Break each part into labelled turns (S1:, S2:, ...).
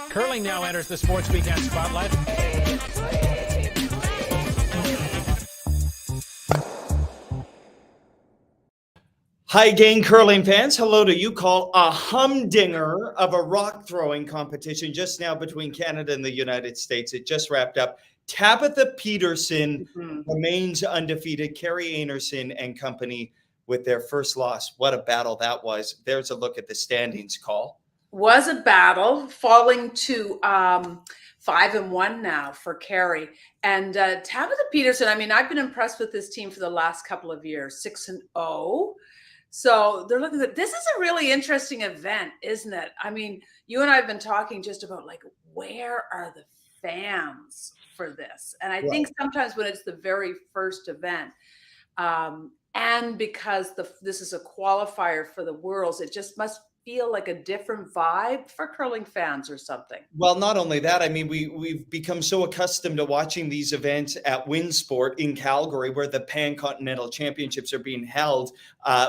S1: Curling now enters the Sports Weekend spotlight.
S2: Hi again, curling fans. Hello to you. Call a humdinger of a rock throwing competition just now between Canada and the United States. It just wrapped up. Tabitha Peterson remains undefeated. Carrie Anerson and company with their first loss. What a battle that was. There's a look at the standings, Call.
S3: Was a battle, falling to 5-1 now for Carrie. And Tabitha Peterson, I mean, I've been impressed with this team for the last couple of years, 6-0. So they're looking at this is a really interesting event, isn't it? I mean, you and I have been talking just about like, where are the fans for this? And I think sometimes when it's the very first event, and because this is a qualifier for the Worlds, it just must feel like a different vibe for curling fans or something.
S2: Well, not only that, I mean, we've become so accustomed to watching these events at Winsport in Calgary, where the Pan-Continental Championships are being held,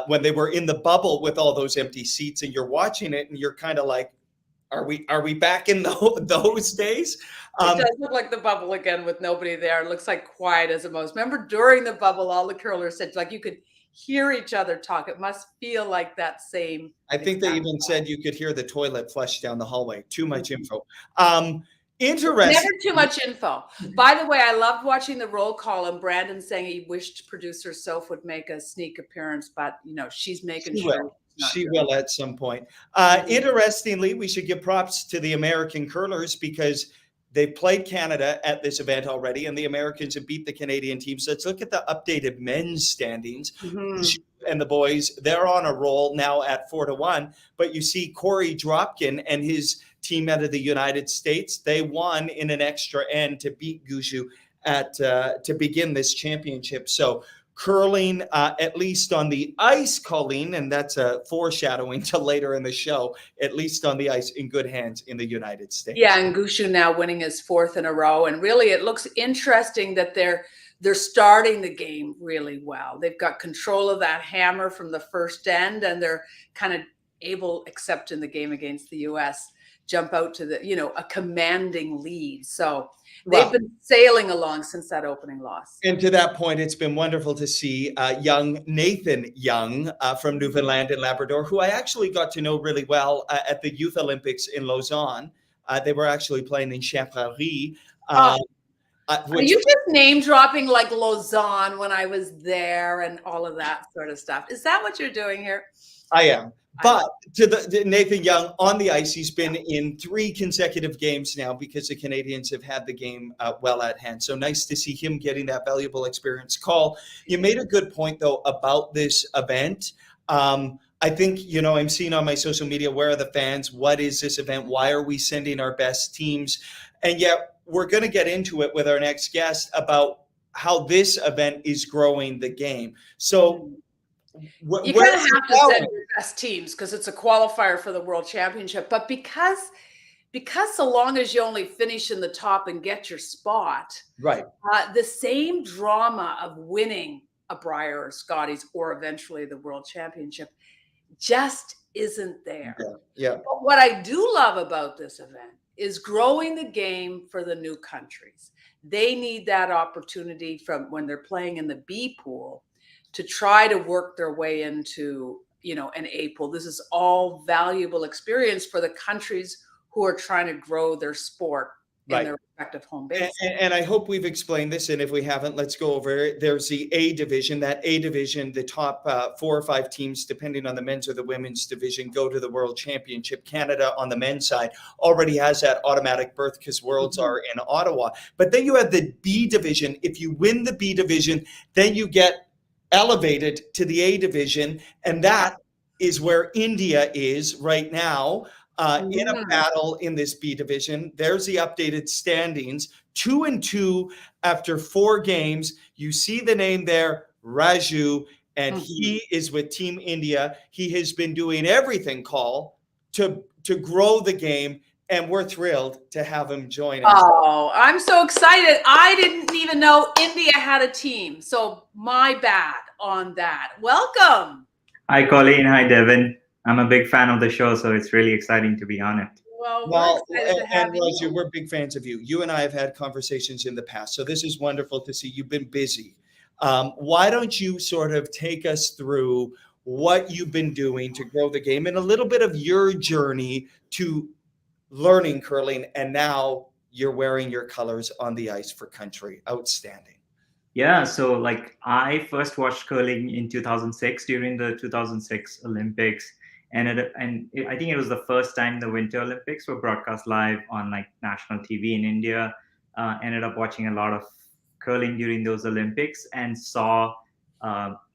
S2: when they were in the bubble with all those empty seats, and you're watching it and you're kind of like, are we back in those days?
S3: It does look like the bubble again with nobody there. It looks like quiet as a mouse. Remember during the bubble, all the curlers said like you could hear each other talk. It must feel like that same.
S2: I think they even said you could hear the toilet flush down the hallway. Too much info. Interesting.
S3: Never too much info. By the way, I loved watching the roll call and Brandon saying he wished producer Soph would make a sneak appearance, but you know she's making sure.
S2: She will at some point. Interestingly, we should give props to the American curlers because they played Canada at this event already, and the Americans have beat the Canadian team. So let's look at the updated men's standings. And the boys, they're on a roll now at 4-1. But you see Corey Dropkin and his team out of the United States, they won in an extra end to beat Gushu to begin this championship. So curling, at least on the ice, Colleen, and that's a foreshadowing to later in the show, at least on the ice, in good hands in the United States.
S3: Yeah, and Gushu now winning his fourth in a row. And really, it looks interesting that they're starting the game really well. They've got control of that hammer from the first end, and they're kind of able, except in the game against the U.S., jump out to a commanding lead. So they've been sailing along since that opening loss.
S2: And to that point, it's been wonderful to see young Nathan Young from Newfoundland and Labrador, who I actually got to know really well at the Youth Olympics in Lausanne. They were actually playing in Champlery.
S3: Are you just name dropping like Lausanne when I was there and all of that sort of stuff? Is that what you're doing here?
S2: I am. But to Nathan Young on the ice, he's been in 3 consecutive games now because the Canadians have had the game well at hand. So nice to see him getting that valuable experience. Call, you made a good point, though, about this event. I think, I'm seeing on my social media, where are the fans? What is this event? Why are we sending our best teams? And yet we're going to get into it with our next guest about how this event is growing the game. So
S3: you kind of have to send your best teams because it's a qualifier for the World Championship. But because so long as you only finish in the top and get your spot,
S2: right?
S3: The same drama of winning a Brier or Scotties or eventually the World Championship just isn't there.
S2: Yeah.
S3: But what I do love about this event is growing the game for the new countries. They need that opportunity from when they're playing in the B pool to try to work their way into, an A pool. This is all valuable experience for the countries who are trying to grow their sport in their respective home base.
S2: And I hope we've explained this. And if we haven't, let's go over it. There's the A division. That A division, the top 4 or 5 teams, depending on the men's or the women's division, go to the World Championship. Canada on the men's side already has that automatic berth because Worlds are in Ottawa. But then you have the B division. If you win the B division, then you get elevated to the A division, and that is where India is right now in a battle in this B division. There's the updated standings, 2-2 after 4 games. You see the name there, Raju, and he is with Team India. He has been doing everything, to grow the game. And we're thrilled to have him join us.
S3: Oh, I'm so excited. I didn't even know India had a team. So my bad on that. Welcome.
S4: Hi, Colleen. Hi, Devin. I'm a big fan of the show, so it's really exciting to be on it.
S3: Well, we're
S2: Well,
S3: excited to have
S2: and
S3: you.
S2: Raju, we're big fans of you. You and I have had conversations in the past, so this is wonderful to see. You've been busy. Why don't you sort of take us through what you've been doing to grow the game and a little bit of your journey to learning curling, and now you're wearing your colors on the ice for country. Outstanding.
S4: Yeah, so like I first watched curling in 2006 during the 2006 Olympics, and I think it was the first time the Winter Olympics were broadcast live on like national TV in India. Ended up watching a lot of curling during those Olympics and saw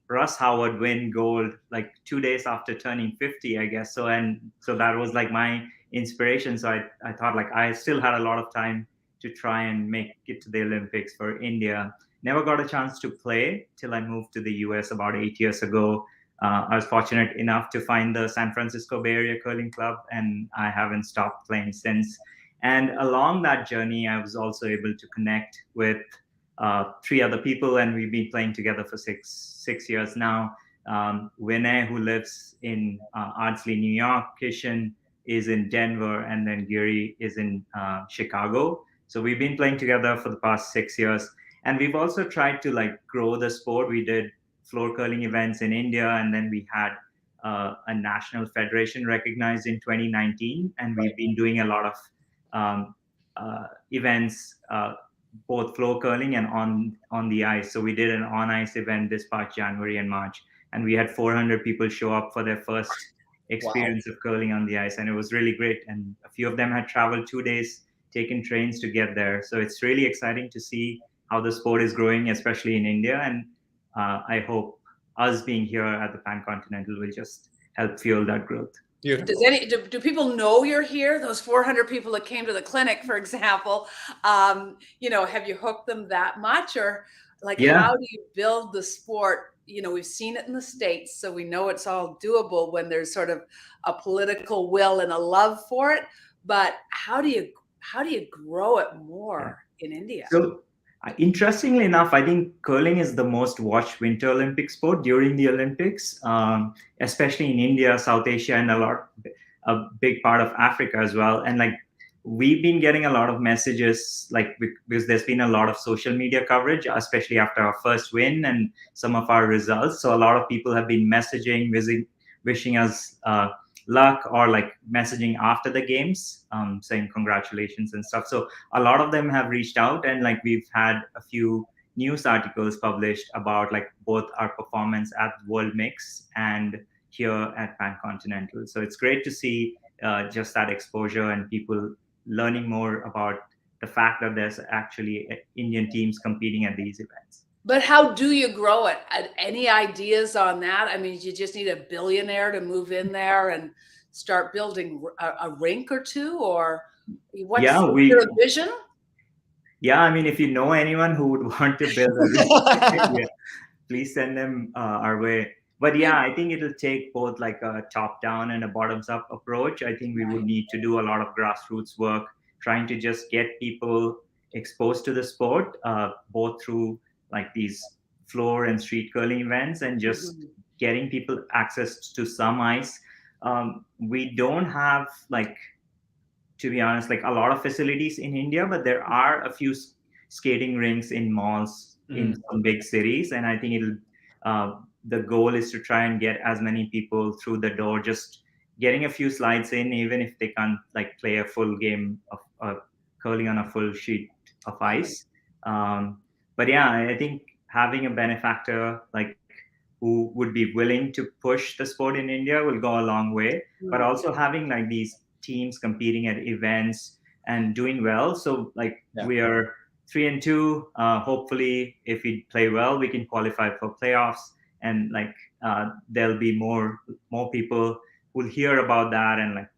S4: Russ Howard win gold like 2 days after turning 50, I guess. So that was like my inspiration. So I thought like I still had a lot of time to try and make it to the Olympics for India. Never got a chance to play till I moved to the US about 8 years ago. I was fortunate enough to find the San Francisco Bay Area Curling Club, and I haven't stopped playing since. And along that journey, I was also able to connect with 3 other people, and we've been playing together for six years now. Vinay, who lives in Ardsley, New York, Kishan is in Denver, and then Giri is in Chicago. So we've been playing together for the past 6 years. And we've also tried to like grow the sport. We did floor curling events in India, and then we had a national federation recognized in 2019. And we've been doing a lot of events, both floor curling and on the ice. So we did an on ice event this past January and March, and we had 400 people show up for their first experience of curling on the ice, and it was really great. And a few of them had traveled 2 days, taken trains to get there. So it's really exciting to see how the sport is growing, especially in India. And I hope us being here at the Pan Continental will just help fuel that growth.
S2: Beautiful.
S3: Do people know you're here? Those 400 people that came to the clinic, for example, have you hooked them that much, or like how do you build the sport? We've seen it in the States, so we know it's all doable when there's sort of a political will and a love for it. But how do you grow it more in India?
S4: So, interestingly enough, I think curling is the most watched Winter Olympic sport during the Olympics, especially in India, South Asia, and a big part of Africa as well. And like we've been getting a lot of messages, like because there's been a lot of social media coverage, especially after our first win and some of our results. So a lot of people have been messaging, wishing us luck, or like messaging after the games, saying congratulations and stuff. So a lot of them have reached out, and like we've had a few news articles published about like both our performance at World Mix and here at Pan Continental. So it's great to see just that exposure and people learning more about the fact that there's actually Indian teams competing at these events.
S3: But how do you grow it? Any ideas on that? I mean, you just need a billionaire to move in there and start building a rink or two, or what's your vision?
S4: Yeah, I mean, if you know anyone who would want to build a rink, please send them our way. But yeah, I think it'll take both like a top-down and a bottoms-up approach. I think we would need to do a lot of grassroots work, trying to just get people exposed to the sport, both through like these floor and street curling events, and just getting people access to some ice. We don't have, like, to be honest, like a lot of facilities in India, but there are a few skating rinks in malls in some big cities. And I think the goal is to try and get as many people through the door, just getting a few slides in, even if they can't like play a full game of curling on a full sheet of ice. But yeah, I think having a benefactor like who would be willing to push the sport in India will go a long way. But also having like these teams competing at events and doing well. So like we are 3-2. Hopefully, if we play well, we can qualify for playoffs, and like there'll be more people who'll hear about that, and like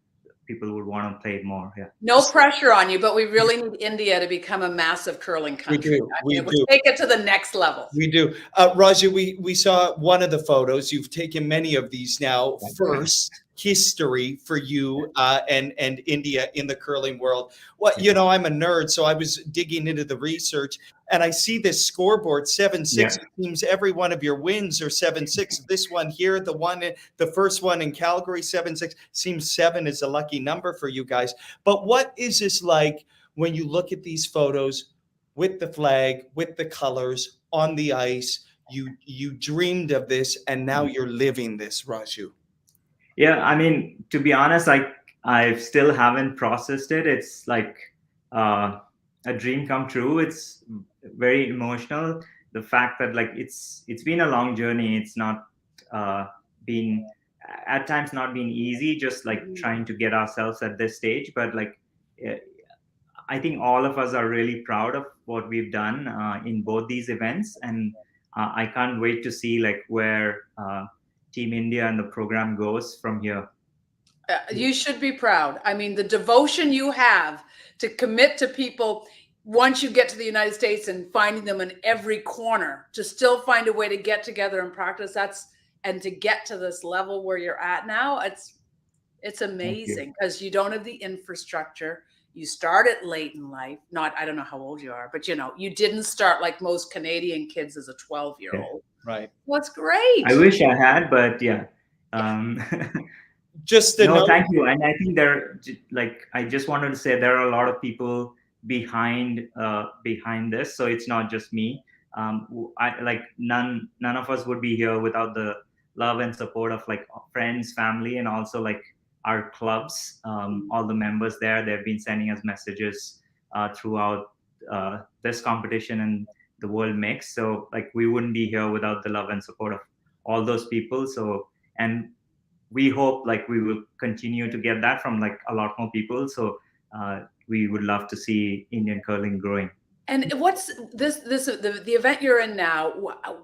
S4: people would want to play more.
S3: No pressure on you, but we really need India to become a massive curling country.
S2: We do.
S3: We'll take it to the next level.
S2: We do. Raju, we saw one of the photos. You've taken many of these now. First, history for you and India in the curling world. Well, you know, I'm a nerd, so I was digging into the research, and I see this scoreboard 7-6.
S4: Yeah.
S2: It seems every one of your wins are 7-6. This one here, the first one in Calgary, 7-6. Seems 7 is a lucky number for you guys. But what is this like when you look at these photos with the flag, with the colors on the ice? You dreamed of this, and now you're living this, Raju.
S4: Yeah, I mean, to be honest, I still haven't processed it. It's like a dream come true. It's very emotional. The fact that like it's been a long journey. It's not been at times not been easy. Just like trying to get ourselves at this stage, but like I think all of us are really proud of what we've done in both these events, and I can't wait to see like where Team India and the program goes from here.
S3: You should be proud. I mean, the devotion you have to commit to people once you get to the United States and finding them in every corner to still find a way to get together and practice. And to get to this level where you're at now, it's amazing because you don't have the infrastructure. You started late in life. I don't know how old you are, but you know, you didn't start like most Canadian kids as a 12-year-old.
S2: Right.
S3: What's great.
S4: I wish I had, but yeah.
S2: Just
S4: no, thank you. And I think I just wanted to say there are a lot of people behind this, so it's not just me. None of us would be here without the love and support of like friends, family, and also like our clubs. All the members there, they've been sending us messages throughout this competition and the world mix. So like we wouldn't be here without the love and support of all those people. So, and we hope like we will continue to get that from like a lot more people. So we would love to see Indian curling growing.
S3: And what's the event you're in now?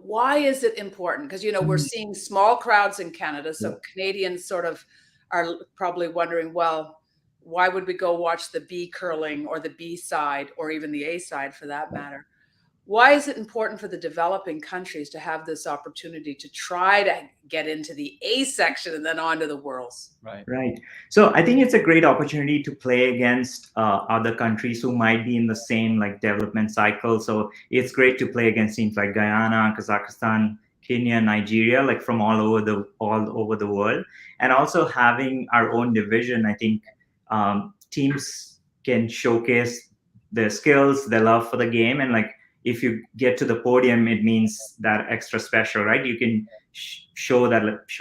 S3: Why is it important? Because, you know, we're seeing small crowds in Canada. So Canadians sort of are probably wondering, well, why would we go watch the B curling or the B side or even the A side for that matter? Why is it important for the developing countries to have this opportunity to try to get into the A section and then on to the Worlds?
S4: Right. So I think it's a great opportunity to play against other countries who might be in the same like development cycle. So it's great to play against teams like Guyana, Kazakhstan, Kenya, Nigeria, like from all over the world. And also having our own division, I think teams can showcase their skills, their love for the game, and like if you get to the podium, it means that extra special, right? You can show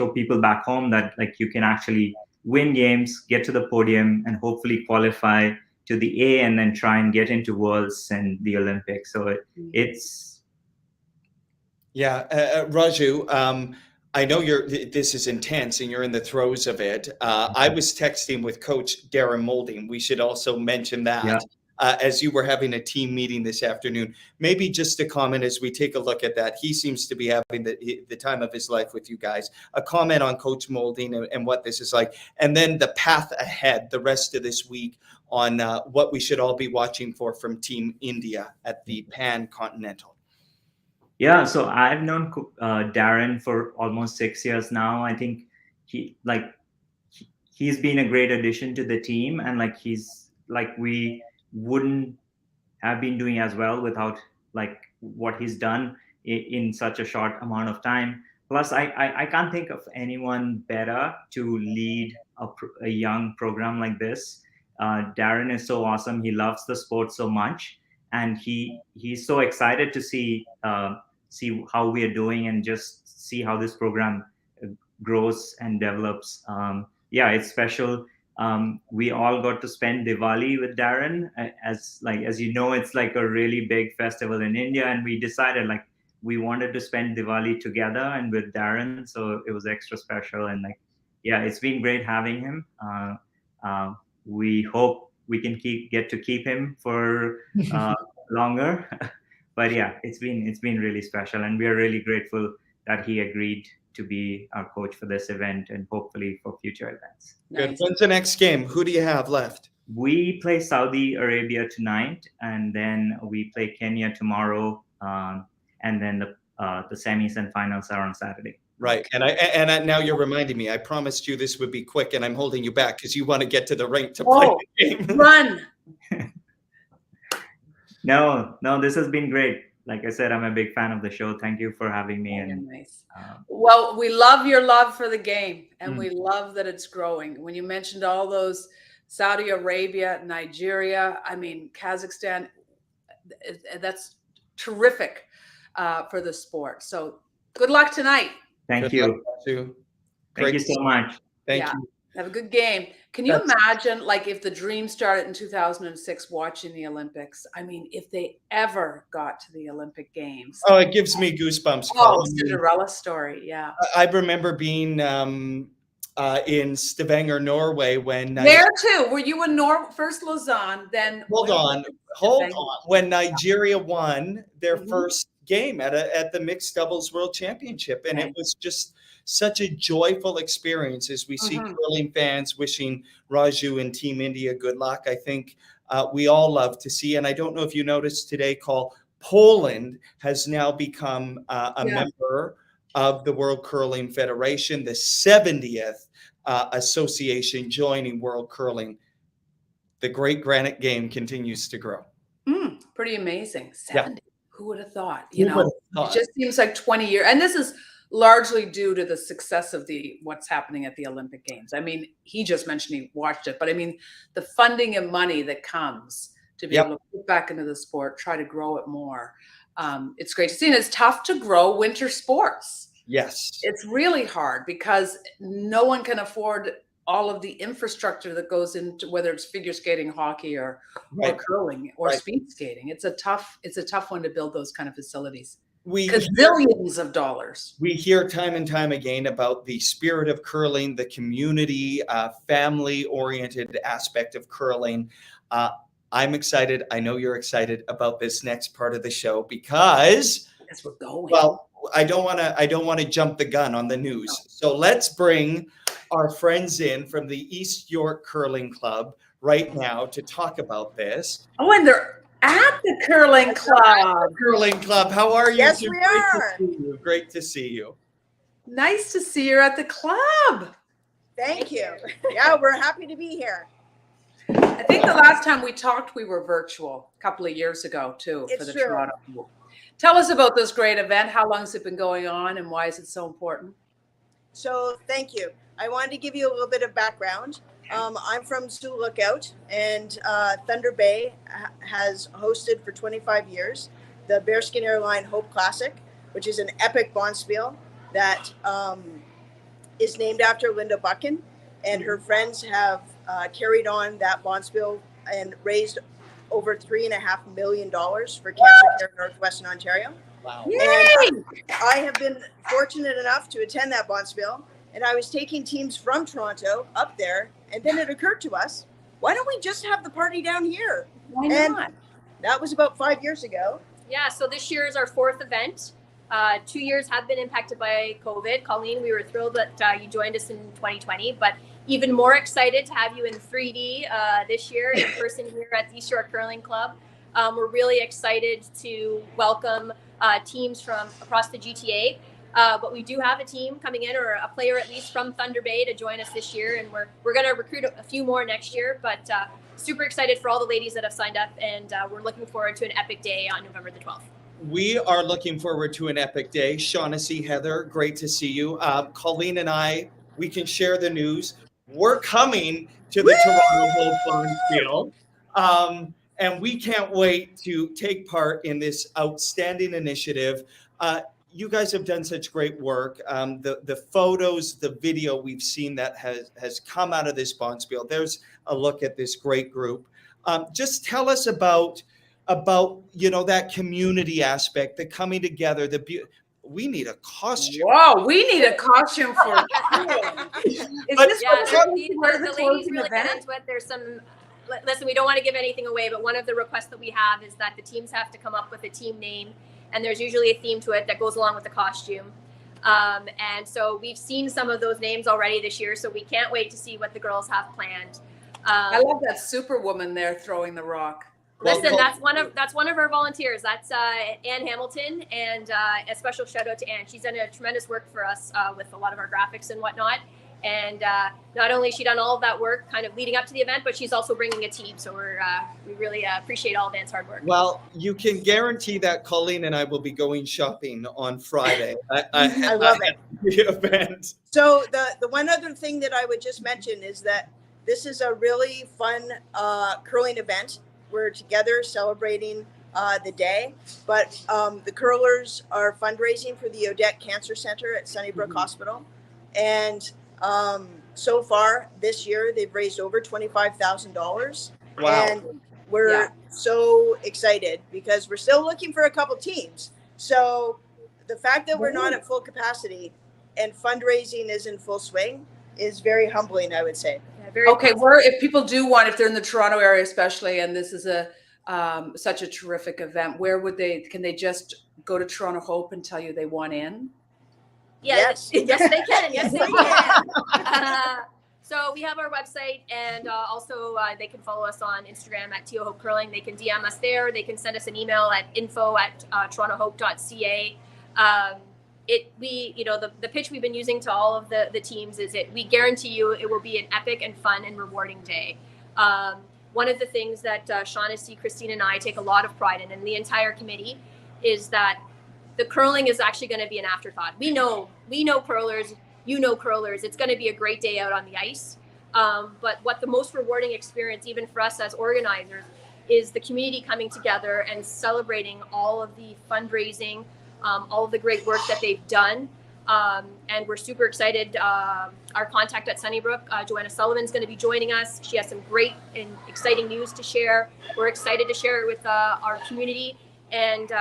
S4: people back home that like you can actually win games, get to the podium, and hopefully qualify to the A, and then try and get into Worlds and the Olympics. So it's
S2: Raju. I know this is intense and you're in the throes of it. I was texting with Coach Darren Moulding. We should also mention that.
S4: Yeah.
S2: As you were having a team meeting this afternoon, maybe just a comment as we take a look at that. He seems to be having the time of his life with you guys. A comment on Coach Moulding and what this is like, and then the path ahead the rest of this week on what we should all be watching for from Team India at the Pan Continental.
S4: Yeah, so I've known Darren for almost 6 years now. I think he's been a great addition to the team, and we wouldn't have been doing as well without like what he's done in such a short amount of time. Plus, I can't think of anyone better to lead a young program like this. Darren is so awesome. He loves the sport so much, and he's so excited to see how we are doing and just see how this program grows and develops. It's special. We all got to spend Diwali with Darren. As you know, it's like a really big festival in India, and we decided like we wanted to spend Diwali together and with Darren, so it was extra special. And it's been great having him. We hope we can get to keep him for longer. But it's been really special, and we are really grateful that he agreed to be our coach for this event and hopefully for future events.
S2: Good.
S3: Nice.
S2: When's the next game? Who do you have left?
S4: We play Saudi Arabia tonight, and then we play Kenya tomorrow, and then the semis and finals are on Saturday.
S2: Right. And now you're reminding me, I promised you this would be quick, and I'm holding you back because you want to get to the rink to play the game.
S3: Run.
S4: No, this has been great. Like I said, I'm a big fan of the show. Thank you for having me. And
S3: Nice. Well, we love your love for the game, and
S4: Mm.
S3: we love that it's growing. When you mentioned all those Saudi Arabia, Nigeria, I mean, Kazakhstan, that's terrific for the sport. So good luck tonight.
S4: thank
S2: Good
S4: you.
S2: luck, Raju.
S4: Thank you so much.
S2: Thank
S3: Yeah.
S2: you.
S3: Have a good game. Can you
S2: That's-
S3: imagine, like, if the dream started in 2006, watching the Olympics? I mean, if they ever got to the Olympic Games.
S2: Oh, it gives me goosebumps.
S3: Oh,
S2: Colin.
S3: Cinderella story. Yeah.
S2: I remember being in Stavanger, Norway when
S3: There too. Were you in first Lausanne, then?
S2: hold on. When Nigeria won their
S3: Mhm.
S2: first game at the mixed doubles world championship, and
S3: Okay.
S2: it was just such a joyful experience as we see
S3: Mhm.
S2: curling fans wishing Raju and Team India good luck. I think we all love to see, and I don't know if you noticed today, Poland has now become a
S3: Yeah.
S2: member of the World Curling Federation, the 70th association joining World Curling. The great granite game continues to grow.
S3: Pretty amazing.
S2: Yeah.
S3: 70. Who would have thought?
S2: Who would have thought?
S3: It just seems like 20 years. And this is largely due to the success of what's happening at the Olympic Games. I mean, he just mentioned he watched it, but I mean, the funding and money that comes to be
S2: Yep.
S3: able to put back into the sport, try to grow it more. It's great to see. And it's tough to grow winter sports.
S2: Yes.
S3: It's really hard because no one can afford all of the infrastructure that goes into, whether it's figure skating, hockey, or curling or
S2: Right.
S3: speed skating. It's a tough one to build those kind of facilities.
S2: We
S3: Gazillions of dollars.
S2: We hear time and time again about the spirit of curling, the community, family-oriented aspect of curling. I'm excited. I know you're excited about this next part of the show because
S3: we're going.
S2: Well, I don't want to jump the gun on the news. So let's bring our friends in from the East York Curling Club right now to talk about this.
S3: Oh, and they're at the curling club.
S2: Curling Club, how are you?
S5: Yes, we are.
S2: Great to see you.
S3: Nice to see you at the club.
S5: Thank you. Yeah, we're happy to be here.
S3: I think the last time we talked, we were virtual a couple of years ago too, for
S5: It's
S3: the
S5: true.
S3: Toronto. Tell us about this great event. How long has it been going on, and why is it so important?
S5: So thank you. I wanted to give you a little bit of background. I'm from Sioux Lookout, and Thunder Bay has hosted for 25 years the Bearskin Airline Hope Classic, which is an epic bonspiel that is named after Linda Buchan, and her friends have carried on that bonspiel and raised over $3.5 million for cancer care in Northwestern Ontario.
S2: Wow.
S5: And I have been fortunate enough to attend that bonspiel, and I was taking teams from Toronto up there, and then it occurred to us, why don't we just have the party down here?
S3: Why
S5: And
S3: not?
S5: that was about 5 years ago.
S6: Yeah, so this year is our fourth event. 2 years have been impacted by COVID. Colleen, we were thrilled that you joined us in 2020, but even more excited to have you in 3D this year in person here at the East York Curling Club. We're really excited to welcome teams from across the GTA, but we do have a team coming in, or a player at least from Thunder Bay, to join us this year, and we're going to recruit a few more next year, but super excited for all the ladies that have signed up, and we're looking forward to an epic day on November the 12th.
S2: We are looking forward to an epic day. Shaughnessy, Heather, great to see you. Colleen and I, we can share the news. We're coming to the Toronto Hope Bonspiel, and we can't wait to take part in this outstanding initiative. You guys have done such great work. The photos, the video we've seen that has come out of this bonspiel. There's a look at this great group. Just tell us about that community aspect, the coming together, we need a costume.
S3: Whoa, we need a costume for Is this
S6: The ladies really get into it. There's some, listen, we don't want to give anything away, but one of the requests that we have is that the teams have to come up with a team name, and there's usually a theme to it that goes along with the costume. And so we've seen some of those names already this year, so we can't wait to see what the girls have planned.
S3: I love that Superwoman there throwing the rock.
S6: Listen, that's one of our volunteers. That's Ann Hamilton, and a special shout out to Ann. She's done a tremendous work for us with a lot of our graphics and whatnot. And not only has she done all of that work kind of leading up to the event, but she's also bringing a team. So we really appreciate all of Anne's hard work.
S2: Well, you can guarantee that Colleen and I will be going shopping on Friday.
S5: I love it.
S2: The event.
S5: So the one other thing that I would just mention is that this is a really fun curling event. We're together celebrating the day, but the curlers are fundraising for the Odette Cancer Center at Sunnybrook Hospital. And so far this year, they've raised over $25,000.
S2: Wow.
S5: And we're so excited because we're still looking for a couple teams. So the fact that we're not at full capacity and fundraising is in full swing is very humbling, I would say.
S3: Okay, if people do want, if they're in the Toronto area especially, and this is a such a terrific event, where would can they just go to Toronto Hope and tell you they want in?
S6: Yes, yes they can. Yes, they can. So we have our website, and also they can follow us on Instagram at TO Hope Curling. They can DM us there. They can send us an email at info@torontohope.ca. The pitch we've been using to all of the teams is we guarantee you it will be an epic and fun and rewarding day. One of the things that Shaughnessy, Christine, and I take a lot of pride in, and the entire committee, is that the curling is actually going to be an afterthought. We know curlers, curlers. It's going to be a great day out on the ice. But what the most rewarding experience, even for us as organizers, is the community coming together and celebrating all of the fundraising, all of the great work that they've done. And we're super excited. Our contact at Sunnybrook, Joanna Sullivan, is going to be joining us. She has some great and exciting news to share. We're excited to share it with our community. And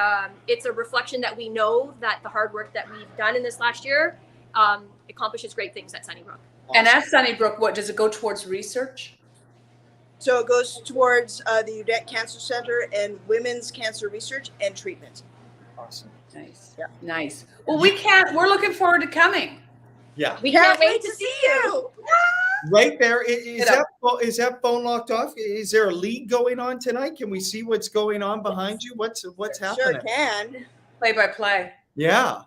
S6: it's a reflection that we know that the hard work that we've done in this last year accomplishes great things at Sunnybrook.
S3: Awesome. And at Sunnybrook, what does it go towards research?
S5: So it goes towards the Odette Cancer Center and women's cancer research and treatment.
S2: Awesome.
S3: Nice.
S5: Yeah.
S3: Nice. Well, we're looking forward to coming.
S2: Yeah.
S6: We can't wait to see you.
S2: Right there. Is that phone locked off? Is there a league going on tonight? Can we see what's going on behind you? What's happening?
S5: Sure can.
S3: Play by play.
S2: Yeah.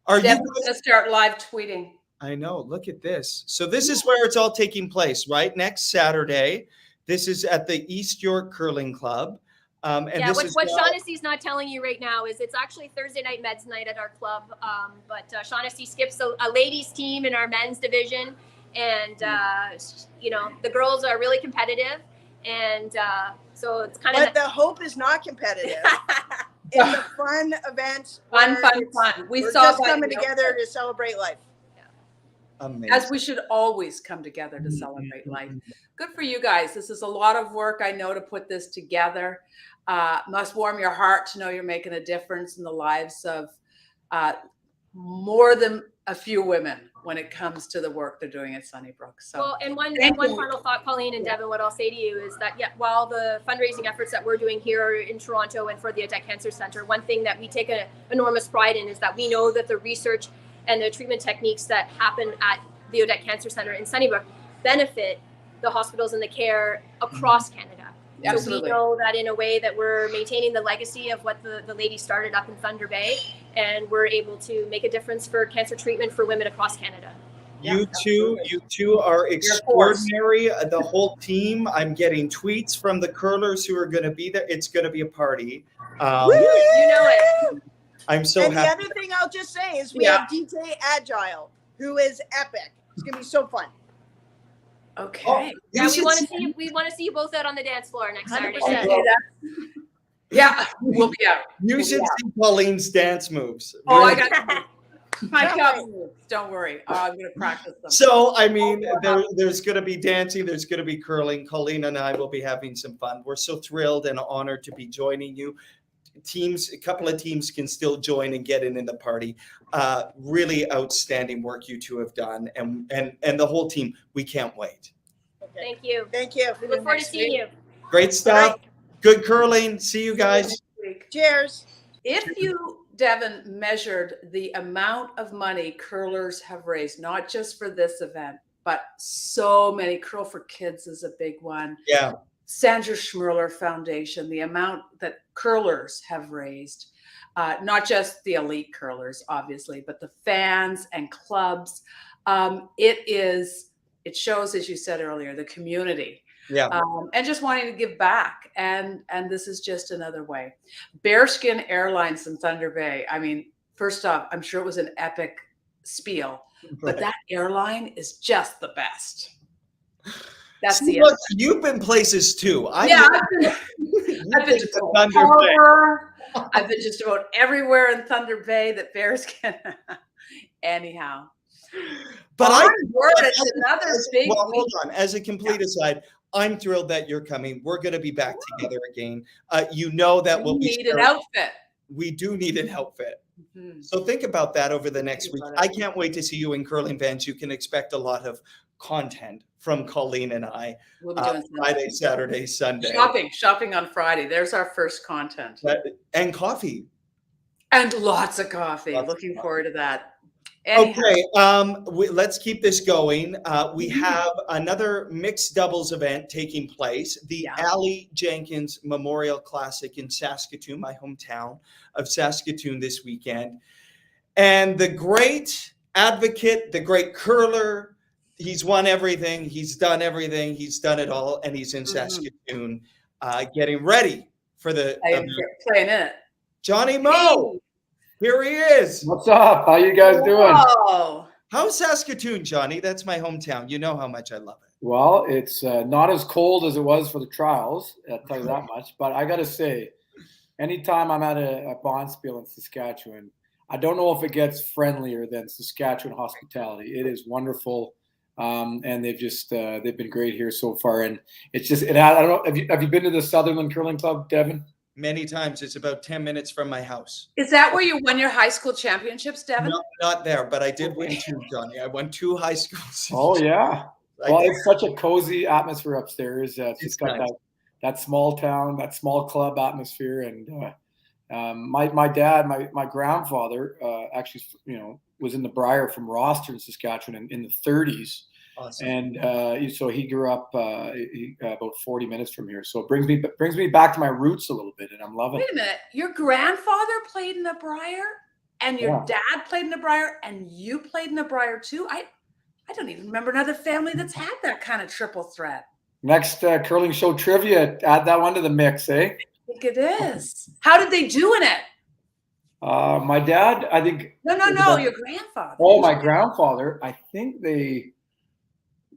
S2: Are
S3: Deb's
S2: you
S3: going to start live tweeting.
S2: I know. Look at this. So this is where it's all taking place, right? Next Saturday. This is at the East York Curling Club.
S6: What Shaughnessy's not telling you right now is it's actually Thursday night Meds night at our club. But Shaughnessy skips a ladies team in our men's division. And, the girls are really competitive. And so it's kind of.
S5: But the Hope is not competitive. It's a fun event.
S3: Fun.
S5: We're just coming together to celebrate life.
S2: Amazing.
S3: As we should always come together to celebrate life. Good for you guys. This is a lot of work, I know, to put this together. Must warm your heart to know you're making a difference in the lives of more than a few women when it comes to the work they're doing at Sunnybrook. So,
S6: well, and one final thought, Colleen and Devin, what I'll say to you is that, while the fundraising efforts that we're doing here in Toronto and for the Odette Cancer Center, one thing that we take an enormous pride in is that we know that the research and the treatment techniques that happen at the Odette Cancer Center in Sunnybrook benefit the hospitals and the care across Canada.
S3: Absolutely.
S6: So we know that in a way that we're maintaining the legacy of what the lady started up in Thunder Bay, and we're able to make a difference for cancer treatment for women across Canada.
S2: You two are extraordinary. The whole team. I'm getting tweets from the curlers who are going to be there. It's going to be a party.
S6: You know it.
S2: I'm so happy.
S5: And the other thing I'll just say is we have DJ Agile, who is epic. It's going to be so fun.
S3: Okay.
S6: Oh, we want to see you both out on the dance floor next Saturday.
S3: Yeah, we'll be out.
S2: You should see Pauline's dance moves.
S3: Oh, I got moves. Don't worry. I'm going to practice them.
S2: So, I mean, there's going to be dancing. There's going to be curling. Colleen and I will be having some fun. We're so thrilled and honored to be joining you. A couple of teams can still join and get in the party. Really outstanding work you two have done, and the whole team. We can't wait.
S6: Okay. Thank you. We look forward to seeing you.
S2: Great stuff. Good curling. See you guys.
S5: Cheers.
S3: If you, Devin, measured the amount of money curlers have raised, not just for this event, but so many. Curl for Kids is a big one.
S2: Yeah.
S3: Sandra Schmirler Foundation, the amount that curlers have raised, not just the elite curlers, obviously, but the fans and clubs. It shows, as you said earlier, the community.
S2: Yeah.
S3: And just wanting to give back. And this is just another way. Bearskin Airlines in Thunder Bay. I mean, first off, I'm sure it was an epic spiel, but that airline is just the best. That's
S2: See,
S3: the
S2: look, you've been places too.
S3: I've been to
S2: Thunder
S3: Harbor. I've been just about everywhere in Thunder Bay that Bearskin. Anyhow.
S2: But
S3: it's another big.
S2: Well, hold on. As a complete aside, I'm thrilled that you're coming. We're going to be back together again. You know that we'll be.
S3: We need an outfit.
S2: We do need an outfit.
S3: Mm-hmm.
S2: So think about that over the next week. I can't wait to see you in curling vans. You can expect a lot of content from Colleen and I.
S3: We'll be doing
S2: Friday, Saturday, Sunday.
S3: Shopping on Friday. There's our first content.
S2: And coffee.
S3: And lots of coffee. Looking forward to that.
S2: Anyhow. Okay, let's keep this going. We have another mixed doubles event taking place, the Ali Jenkins Memorial Classic in Saskatoon, my hometown of Saskatoon, this weekend. And the great advocate, the great curler, he's won everything, he's done everything, he's done it all, and he's in Saskatoon getting ready for the
S3: playing in it.
S2: Johnny Moe. Hey. Here he is.
S7: What's up? How you guys doing?
S2: How's Saskatoon, Johnny? That's my hometown. You know how much I love it.
S7: Well, it's not as cold as it was for the trials. I'll tell you that much. But I got to say, anytime I'm at a bonspiel in Saskatchewan, I don't know if it gets friendlier than Saskatchewan hospitality. It is wonderful, and they've been great here so far. And it's just I don't know. Have you been to the Sutherland Curling Club, Devin?
S2: Many times. It's about 10 minutes from my house.
S3: Is that where you won your high school championships, Devin?
S2: No, not there, but I did win two, Johnny. I won 2 high schools.
S7: Oh, yeah. Well, it's such a cozy atmosphere upstairs. It's got nice. that small town, that small club atmosphere. And my dad, my grandfather, actually, was in the Briar from Roster in Saskatchewan in the 30s. Awesome. And so he grew up about 40 minutes from here. So it brings me back to my roots a little bit, and I'm loving it.
S3: Wait a minute. Your grandfather played in the Briar, and your dad played in the Briar, and you played in the Briar too? I don't even remember another family that's had that kind of triple threat.
S7: Next curling show trivia, add that one to the mix, eh?
S3: I think it is. How did they do in it?
S7: My dad, I think.
S3: No, your grandfather.
S7: Oh, my grandfather. I think they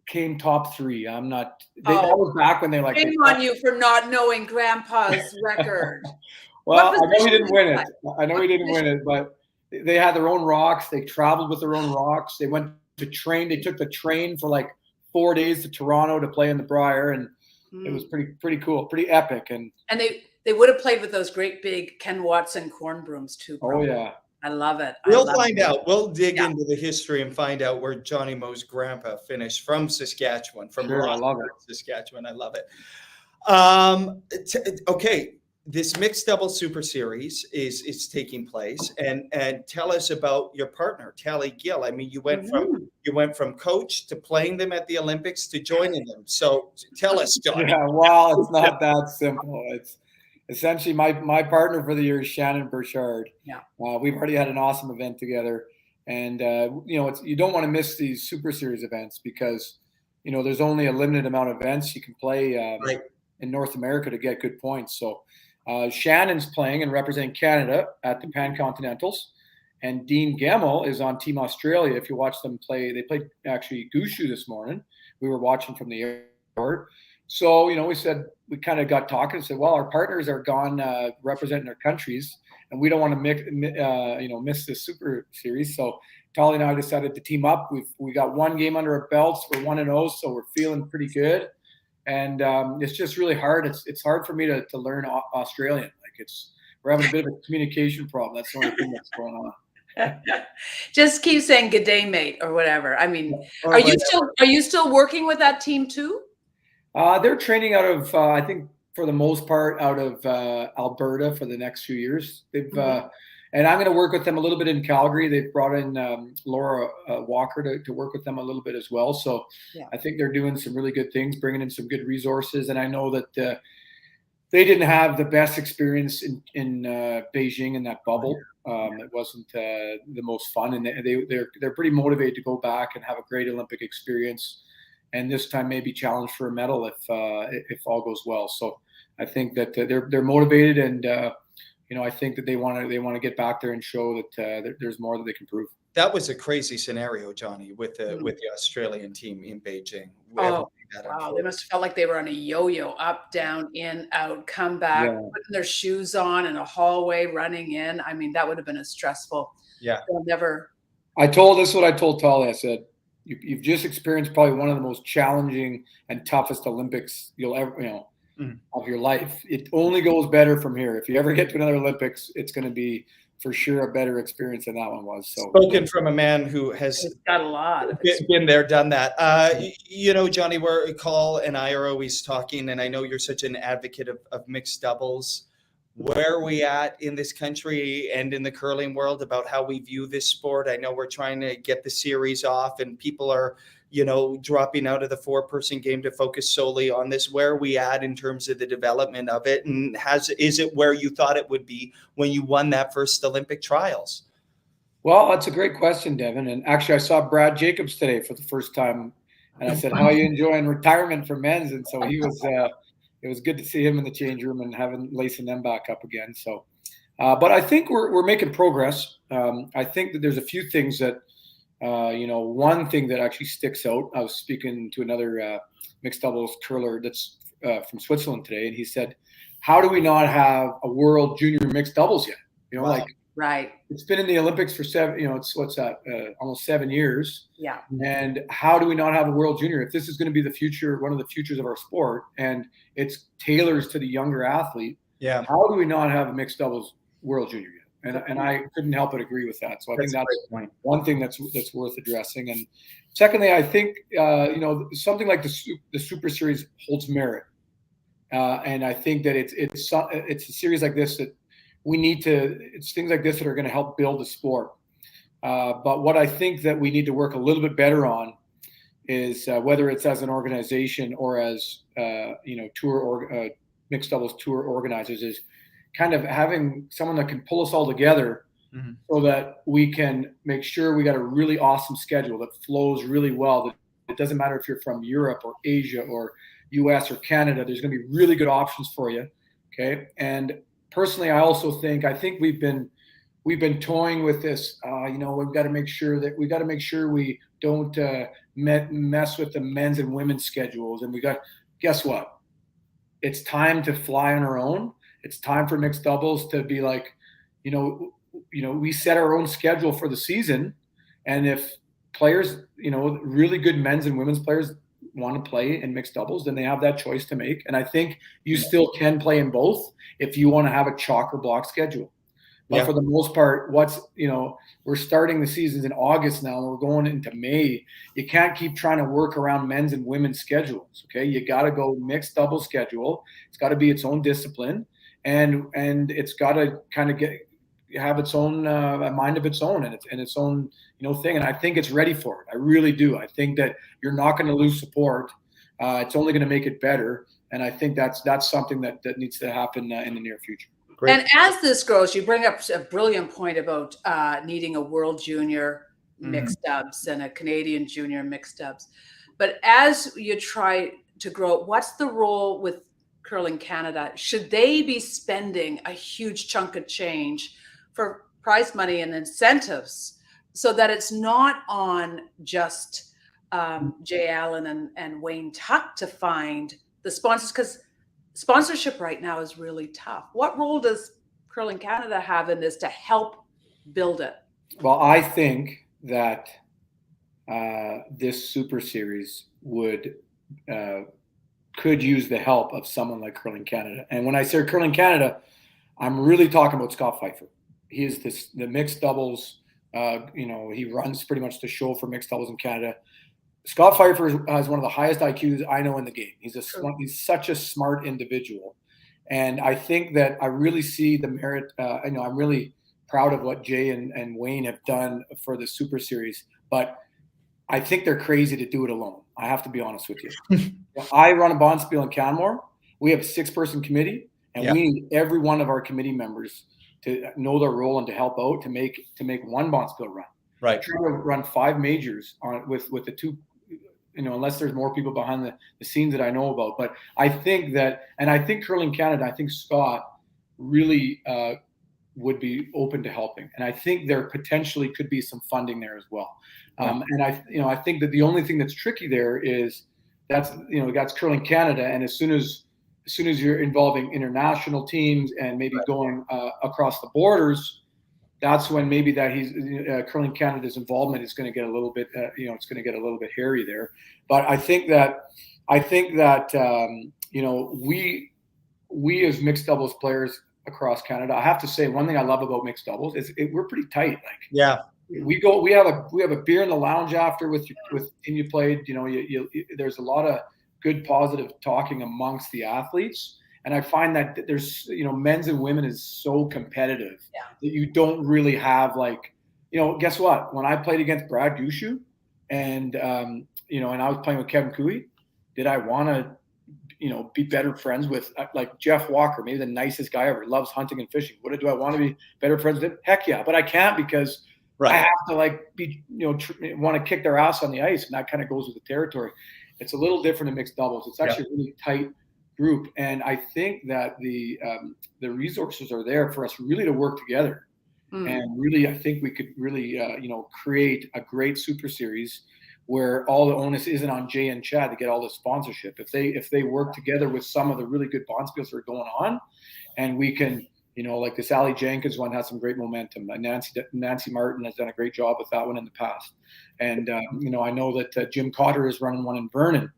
S7: came top 3. I'm not. That was back when they like.
S3: Shame on you for not knowing Grandpa's record.
S7: Well, I know he didn't win it. But they had their own rocks. They traveled with their own rocks. They went to train. They took the train for like 4 days to Toronto to play in the Briar, and it was pretty cool, pretty epic. And
S3: they would have played with those great big Ken Watson corn brooms too. Probably.
S7: Oh yeah.
S3: I love it.
S2: We'll find out. We'll dig into the history and find out where Johnny Moe's grandpa finished from Saskatchewan, from Saskatchewan. I love it. Okay, this mixed double super series is taking place, and tell us about your partner, Tally Gill. I mean, you went from coach to playing them at the Olympics to joining them. So tell us, Johnny.
S7: Yeah, well, it's not that simple. It's essentially my partner for the year is Shannon Burchard. Yeah, we've already had an awesome event together, and you don't want to miss these super series events because there's only a limited amount of events you can play in North America to get good points. So Shannon's playing and representing Canada at the Continentals, and Dean Gemmell is on Team Australia. If you watch them play, they played actually Gushu this morning. We were watching from the airport. So, we kind of got talking and said, well, our partners are gone representing their countries, and we don't want to miss this super series. So Tolly and I decided to team up. We got 1 game under our belts. We're 1-0, so we're feeling pretty good. And it's just really hard. It's hard for me to learn Australian. We're having a bit of a communication problem. That's the only thing that's going on.
S3: Just keep saying good day, mate, or whatever. I mean, are you still working with that team too?
S7: They're training out of, I think, for the most part, out of Alberta for the next few years. They've And I'm going to work with them a little bit in Calgary. They've brought in Laura Walker to work with them a little bit as well. So I think they're doing some really good things, bringing in some good resources. And I know that they didn't have the best experience in Beijing in that bubble. It wasn't the most fun, and they're pretty motivated to go back and have a great Olympic experience. And this time maybe challenge for a medal if all goes well. So I think that they're motivated, and I think that they want to get back there and show that there's more that they can prove.
S2: That was a crazy scenario, Johnny, with the Australian team in Beijing.
S3: Oh, wow. They must have felt like they were on a yo-yo, up, down, in, out, come back, putting their shoes on in a hallway, running in. I mean, that would have been a stressful.
S2: Yeah.
S7: I told Tali, I said, you've just experienced probably one of the most challenging and toughest Olympics you'll ever, of your life. It only goes better from here. If you ever get to another Olympics, it's going to be for sure a better experience than that one was. So
S2: spoken from a man who has
S3: got a lot of
S2: been there, done that. Johnny, Call and I are always talking, and I know you're such an advocate of mixed doubles. Where are we at in this country and in the curling world about how we view this sport? I know we're trying to get the series off, and people are, dropping out of the 4-person game to focus solely on this. Where are we at in terms of the development of it? And is it where you thought it would be when you won that first Olympic trials?
S7: Well, that's a great question, Devin. And actually, I saw Brad Jacobs today for the first time, and I said, "How are you enjoying retirement for men's?" And so he was. It was good to see him in the change room and lacing them back up again. So, but I think we're making progress. I think that there's a few things that. One thing that actually sticks out, I was speaking to another mixed doubles curler that's from Switzerland today, and he said, how do we not have a world junior mixed doubles yet?
S3: Right.
S7: It's been in the Olympics for almost 7 years.
S3: Yeah.
S7: And how do we not have a world junior? If this is going to be the future, one of the futures of our sport, and it's tailors to the younger athlete, how do we not have a mixed doubles world junior yet? And I couldn't help but agree with that. So I think that's one thing that's worth addressing. And secondly, I think something like the Super Series holds merit, and I think that it's a series like this that we need to. It's things like this that are going to help build the sport. But what I think that we need to work a little bit better on is whether it's as an organization or as mixed doubles tour organizers is kind of having someone that can pull us all together so that we can make sure we got a really awesome schedule that flows really well. That it doesn't matter if you're from Europe or Asia or US or Canada, there's going to be really good options for you. Okay. And personally, I think we've been toying with this. We've got to make sure we don't mess with the men's and women's schedules. And guess what? It's time to fly on our own. It's time for mixed doubles to be like, we set our own schedule for the season. And if players, really good men's and women's players want to play in mixed doubles, then they have that choice to make. And I think you still can play in both if you want to have a chalk or block schedule. But for the most part, we're starting the seasons in August now, and we're going into May. You can't keep trying to work around men's and women's schedules. Okay. You got to go mixed double schedule. It's got to be its own discipline. And it's got to kind of have its own mind of its own and its own thing. And I think it's ready for it. I really do. I think that you're not going to lose support. It's only going to make it better. And I think that's something that needs to happen in the near future.
S2: Great.
S3: And as this grows, you bring up a brilliant point about needing a world junior mixed dubs and a Canadian junior mixed dubs. But as you try to grow, what's the role with Curling Canada? Should they be spending a huge chunk of change for prize money and incentives so that it's not on just Jay Allen and Wayne Tuck to find the sponsors? Because sponsorship right now is really tough. What role does Curling Canada have in this to help build it?
S7: Well, I think that this Super Series could use the help of someone like Curling Canada. And when I say Curling Canada, I'm really talking about Scott Pfeiffer. He is the mixed doubles. He runs pretty much the show for mixed doubles in Canada. Scott Pfeiffer has one of the highest IQs I know in the game. He's such a smart individual. And I think that I really see the merit. I'm really proud of what Jay and Wayne have done for the Super Series, but I think they're crazy to do it alone. I have to be honest with you. I run a bonspiel in Canmore. We have a 6-person committee, and we need every one of our committee members to know their role and to help out to make one bonspiel run.
S2: Right.
S7: Try to run 5 majors on with the 2, unless there's more people behind the scenes that I know about. But I think that, and I think Curling Canada, I think Scott really would be open to helping, and I think there potentially could be some funding there as well. And I think that the only thing that's tricky there is that's Curling Canada, and as soon as you're involving international teams and maybe going across the borders, that's when maybe that Curling Canada's involvement is going to get a little bit it's going to get a little bit hairy there. But I think that we as mixed doubles players across Canada, I have to say one thing I love about mixed doubles is we're pretty tight. We have a beer in the lounge after with the team you played. There's a lot of good positive talking amongst the athletes, and I find that there's men's and women is so competitive that you don't really have guess what, when I played against Brad Gushu and and I was playing with Kevin Cooey, did I want to be better friends with Jeff Walker, maybe the nicest guy ever, loves hunting and fishing? Do I want to be better friends with him? Heck yeah, but I can't because I have to want to kick their ass on the ice, and that kind of goes with the territory. It's a little different in mixed doubles. It's actually a really tight group, and I think that the resources are there for us really to work together. And really, I think we could really create a great Super Series where all the onus isn't on Jay and Chad to get all the sponsorship. If they work together with some of the really good bonspiels that are going on, and we can, like this Ali Jenkins one has some great momentum. Nancy Martin has done a great job with that one in the past. And, I know that Jim Cotter is running one in Vernon,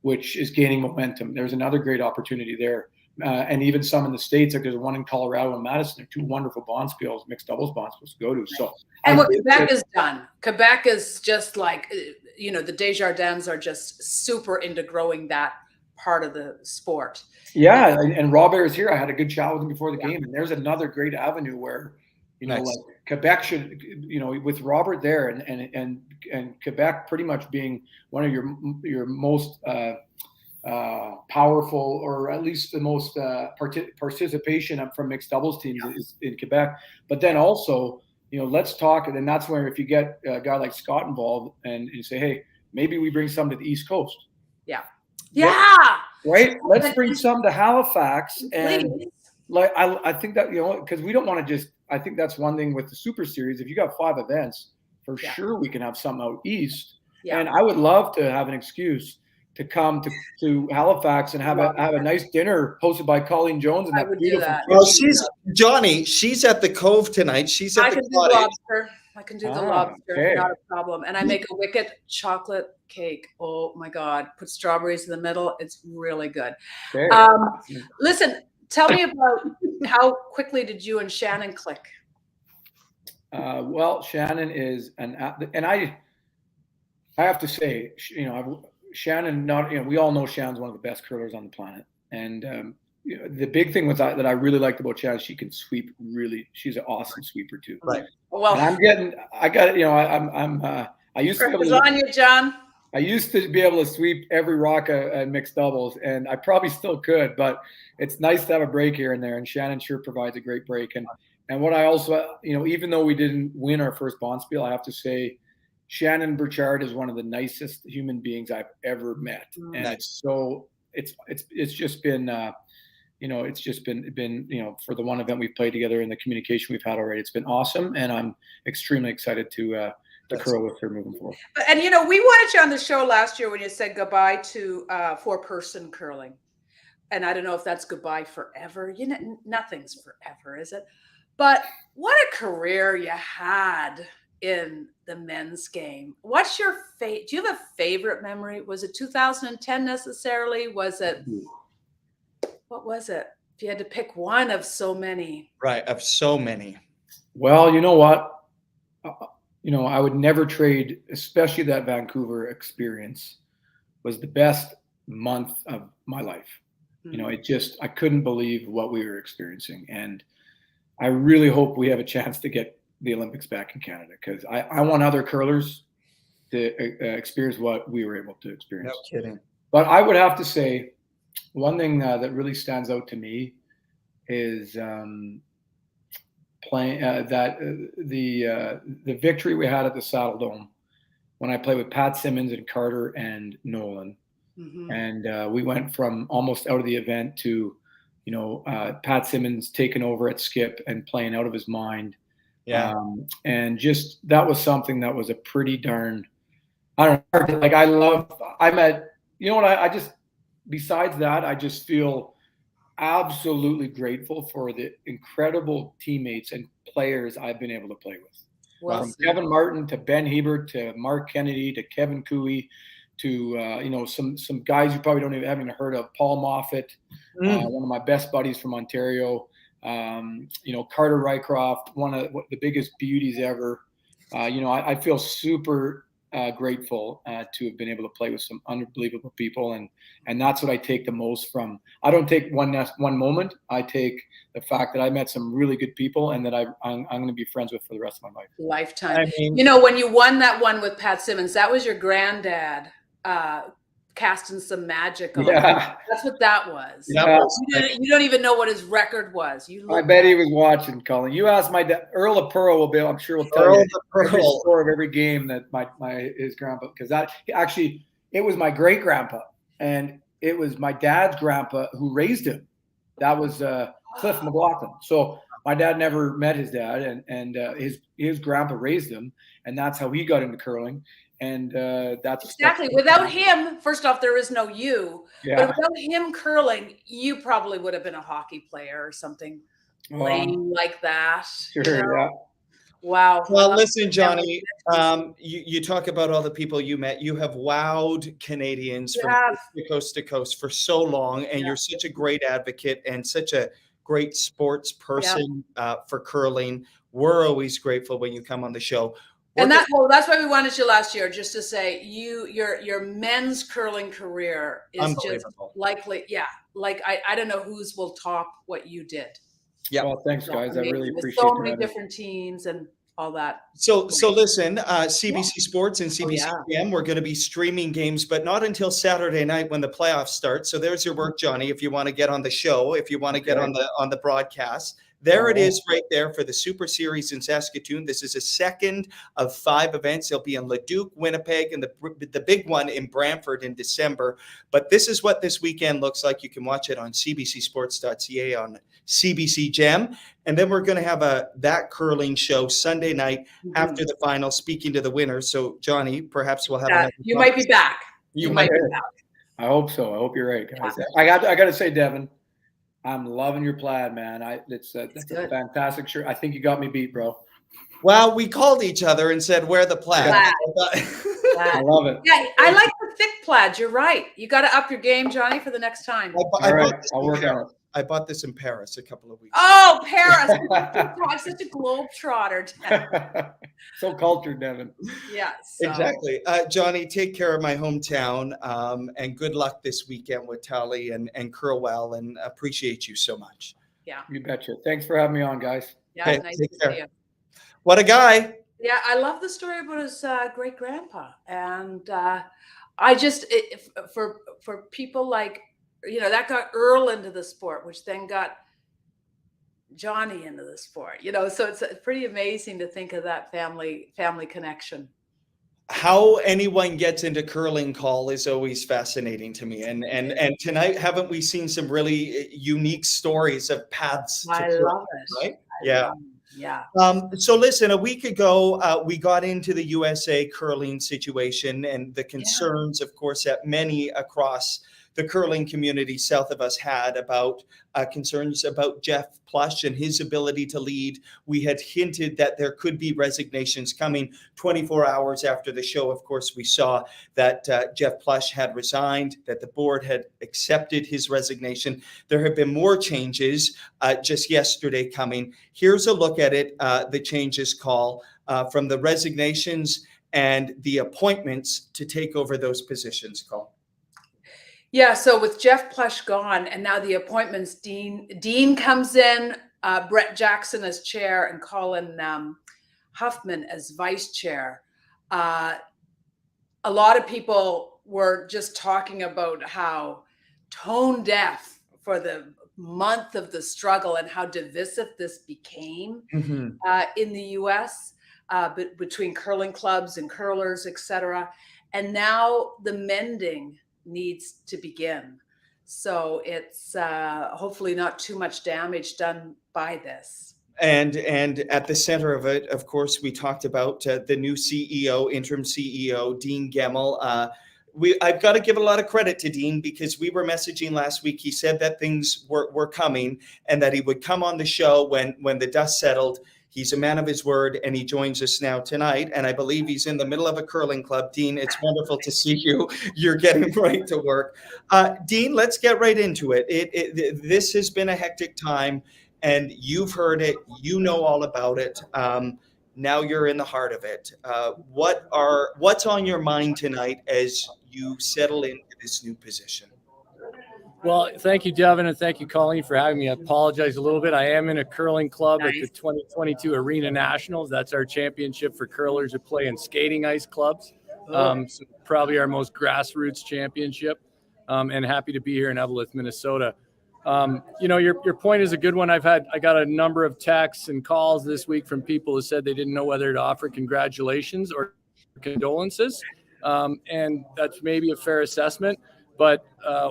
S7: which is gaining momentum. There's another great opportunity there. And even some in the States, like there's one in Colorado and Madison. They're 2 wonderful bonspiels, mixed doubles bonspiels to go to. So,
S3: and what Quebec has done, Quebec is just the Desjardins are just super into growing that part of the sport.
S7: Yeah, and Robert is here. I had a good chat with him before the game, and there's another great avenue where, Quebec should, with Robert there and Quebec pretty much being one of your most powerful, or at least the most participation from mixed doubles teams is in Quebec. But then also, let's talk, and then that's where if you get a guy like Scott involved and you say, hey, maybe we bring some to the East Coast. Right? Let's bring some to Halifax. And I think that, because we don't want to just, I think that's one thing with the Super Series. If you got 5 events, for sure we can have some out east. And I would love to have an excuse to come to Halifax and have a nice dinner hosted by Colleen Jones and that beautiful.
S2: Well, she's at the Cove tonight. She's at the
S3: lobster. I can do the lobster, not a problem. And I make a wicked chocolate cake. Oh my God. Put strawberries in the middle. It's really good. Listen, tell me about how quickly did you and Shannon click?
S7: Well, Shannon is and I have to say, Shannon, we all know Shannon's one of the best curlers on the planet. And the big thing that I really liked about Shannon, she can sweep she's an awesome sweeper too.
S2: Right.
S3: Well,
S7: and I used to be able to,
S3: on you, John.
S7: I used to be able to sweep every rock at mixed doubles, and I probably still could, but it's nice to have a break here and there. And Shannon sure provides a great break. And what I also, even though we didn't win our first bonspiel, I have to say, Shannon Burchard is one of the nicest human beings I've ever met, and it's just been, it's just been, for the one event we've played together and the communication we've had already, it's been awesome, and I'm extremely excited to curl with her moving forward.
S3: And we wanted you on the show last year when you said goodbye to 4-person curling, and I don't know if that's goodbye forever. Nothing's forever, is it? But what a career you had in the men's game. What's your do you have a favorite memory? Was it 2010 necessarily? Was it, what was it? If you had to pick one of so many.
S2: Right, of so many.
S7: Well, you know what? I would never trade, especially that Vancouver experience was the best month of my life. I couldn't believe what we were experiencing. And I really hope we have a chance to get the Olympics back in Canada, because I want other curlers to experience what we were able to experience.
S2: No kidding.
S7: But I would have to say, one thing that really stands out to me is playing the victory we had at the Saddle Dome when I played with Pat Simmons and Carter and Nolan.
S3: Mm-hmm.
S7: And we went from almost out of the event to, Pat Simmons taking over at skip and playing out of his mind.
S2: Yeah.
S7: And just, that was something that was a pretty darn, besides that, I just feel absolutely grateful for the incredible teammates and players I've been able to play with. From Kevin Martin to Ben Hebert to Mark Kennedy to Kevin Cooey to some guys you probably haven't even heard of, Paul Moffat, one of my best buddies from Ontario, Carter Rycroft, one of the biggest beauties ever. I feel super grateful to have been able to play with some unbelievable people, and that's what I take the most from. I don't take one moment. I take the fact that I met some really good people and that I'm going to be friends with for the rest of my life.
S3: Lifetime.
S2: I mean,
S3: when you won that one with Pat Simmons, that was your granddad casting some magic on.
S7: Yeah.
S3: That's what that was.
S7: Yeah.
S3: You don't even know what his record was.
S7: I bet he was watching, Colin. You ask my dad. Earl of Pearl will be. I'm sure will tell you every score of every game that his grandpa, because it was my great grandpa, and it was my dad's grandpa who raised him. That was Cliff McLaughlin. So my dad never met his dad, and his grandpa raised him, and that's how he got into curling. And that's
S3: exactly. Without him, first off, there is no you.
S7: Yeah.
S3: But without him curling, you probably would have been a hockey player or something lame like that.
S7: Sure. Yeah.
S3: Wow.
S2: Well, listen, Johnny, you talk about all the people you met. You have wowed Canadians from coast to coast for so long, and you're such a great advocate and such a great sports person for curling. We're always grateful when you come on the show.
S3: And that's why we wanted you last year, just to say your men's curling career is just likely. Yeah. Like, I don't know whose will top what you did.
S2: Yeah.
S7: Well, thanks, guys. I really appreciate
S3: so many different teams and all that.
S2: So listen, CBC Sports and CBC GM, we're going to be streaming games, but not until Saturday night when the playoffs start. So there's your work, Johnny, if you want to get on the show, if you want to get on the broadcast. There it is right there for the Super Series in Saskatoon. This is a second of 5 events. They'll be in Leduc, Winnipeg, and the big one in Brantford in December. But this is what this weekend looks like. You can watch it on cbcsports.ca on CBC Gem. And then we're going to have that curling show Sunday night after the final, speaking to the winners. So, Johnny, perhaps we'll have
S3: you might be back.
S2: You might be
S3: back.
S7: I hope so. I hope you're right, guys. I got to say, Devin, I'm loving your plaid, man. That's a fantastic shirt. I think you got me beat, bro.
S2: Well, we called each other and said, wear the plaid.
S7: I love it.
S3: Yeah, I like the thick plaid. You're right. You got to up your game, Johnny, for the next time.
S7: I'll work on it.
S2: I bought this in Paris a couple of weeks
S3: ago. Oh, Paris. I'm such a globetrotter.
S7: So cultured, Devin.
S3: Yeah.
S2: Exactly. Johnny, take care of my hometown, and good luck this weekend with Tally and Curlwell, and appreciate you so much.
S3: Yeah.
S7: You betcha. Thanks for having me on, guys.
S3: Yeah, nice to see you.
S2: What a guy.
S3: Yeah, I love the story about his great-grandpa. And I just, for people like, that got Earl into the sport, which then got Johnny into the sport, so it's pretty amazing to think of that family connection.
S2: How anyone gets into curling call is always fascinating to me. And tonight, haven't we seen some really unique stories of paths to
S3: curling, love it.
S2: Right? Yeah.
S3: Yeah.
S2: So listen, a week ago, we got into the USA curling situation and the concerns, of course, that many across the curling community south of us had about concerns about Jeff Plush and his ability to lead. We had hinted that there could be resignations coming 24 hours after the show. Of course, we saw that Jeff Plush had resigned, that the board had accepted his resignation. There have been more changes just yesterday coming. Here's a look at it, the changes call from the resignations and the appointments to take over those positions call.
S3: Yeah, so with Jeff Plush gone and now the appointments, Dean comes in Brett Jackson as chair and Colin Huffman as vice chair. A lot of people were just talking about how tone deaf for the month of the struggle and how divisive this became in the U.S. Between curling clubs and curlers, etc. And now the mending needs to begin. So it's hopefully not too much damage done by this.
S2: And at the center of it, of course, we talked about the new CEO, interim CEO, Dean Gemmell. I've got to give a lot of credit to Dean, because we were messaging last week. He said that things were coming and that he would come on the show when the dust settled. He's a man of his word, and he joins us now tonight. And I believe he's in the middle of a curling club. Dean, it's wonderful to see you. You're getting right to work. Dean, let's get right into it. This has been a hectic time, and you've heard it. You know all about it. Now you're in the heart of it. What's on your mind tonight as you settle into this new position?
S1: Well, thank you, Devin, and thank you, Colleen, for having me. I apologize a little bit. I am in a curling club at the 2022 Arena Nationals. That's our championship for curlers who play in skating ice clubs. So probably our most grassroots championship. And happy to be here in Evelyn, Minnesota. Your point is a good one. I got a number of texts and calls this week from people who said they didn't know whether to offer congratulations or condolences. And that's maybe a fair assessment. But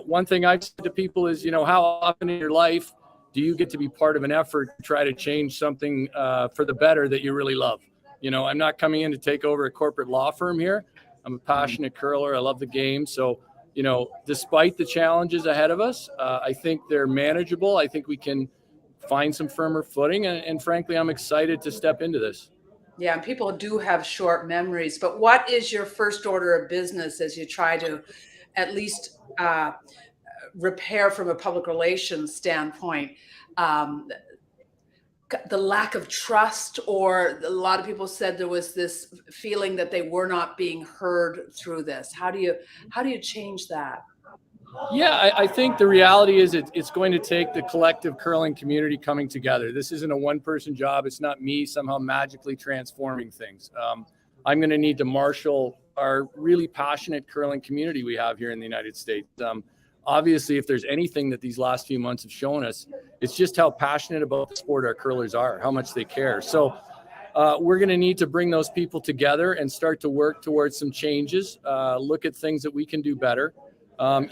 S1: one thing I've said to people is, how often in your life do you get to be part of an effort to try to change something for the better that you really love? I'm not coming in to take over a corporate law firm here. I'm a passionate curler. I love the game. So, despite the challenges ahead of us, I think they're manageable. I think we can find some firmer footing. And frankly, I'm excited to step into this.
S3: Yeah, and people do have short memories. But what is your first order of business as you try to at least repair from a public relations standpoint the lack of trust, or a lot of people said there was this feeling that they were not being heard through this? How do you change that?
S1: Yeah, I think the reality is it's going to take the collective curling community coming together. This isn't a one-person job. It's not me somehow magically transforming things. I'm going to need to marshal our really passionate curling community we have here in the United States. Obviously, if there's anything that these last few months have shown us, it's just how passionate about the sport our curlers are, how much they care. So we're going to need to bring those people together and start to work towards some changes, look at things that we can do better.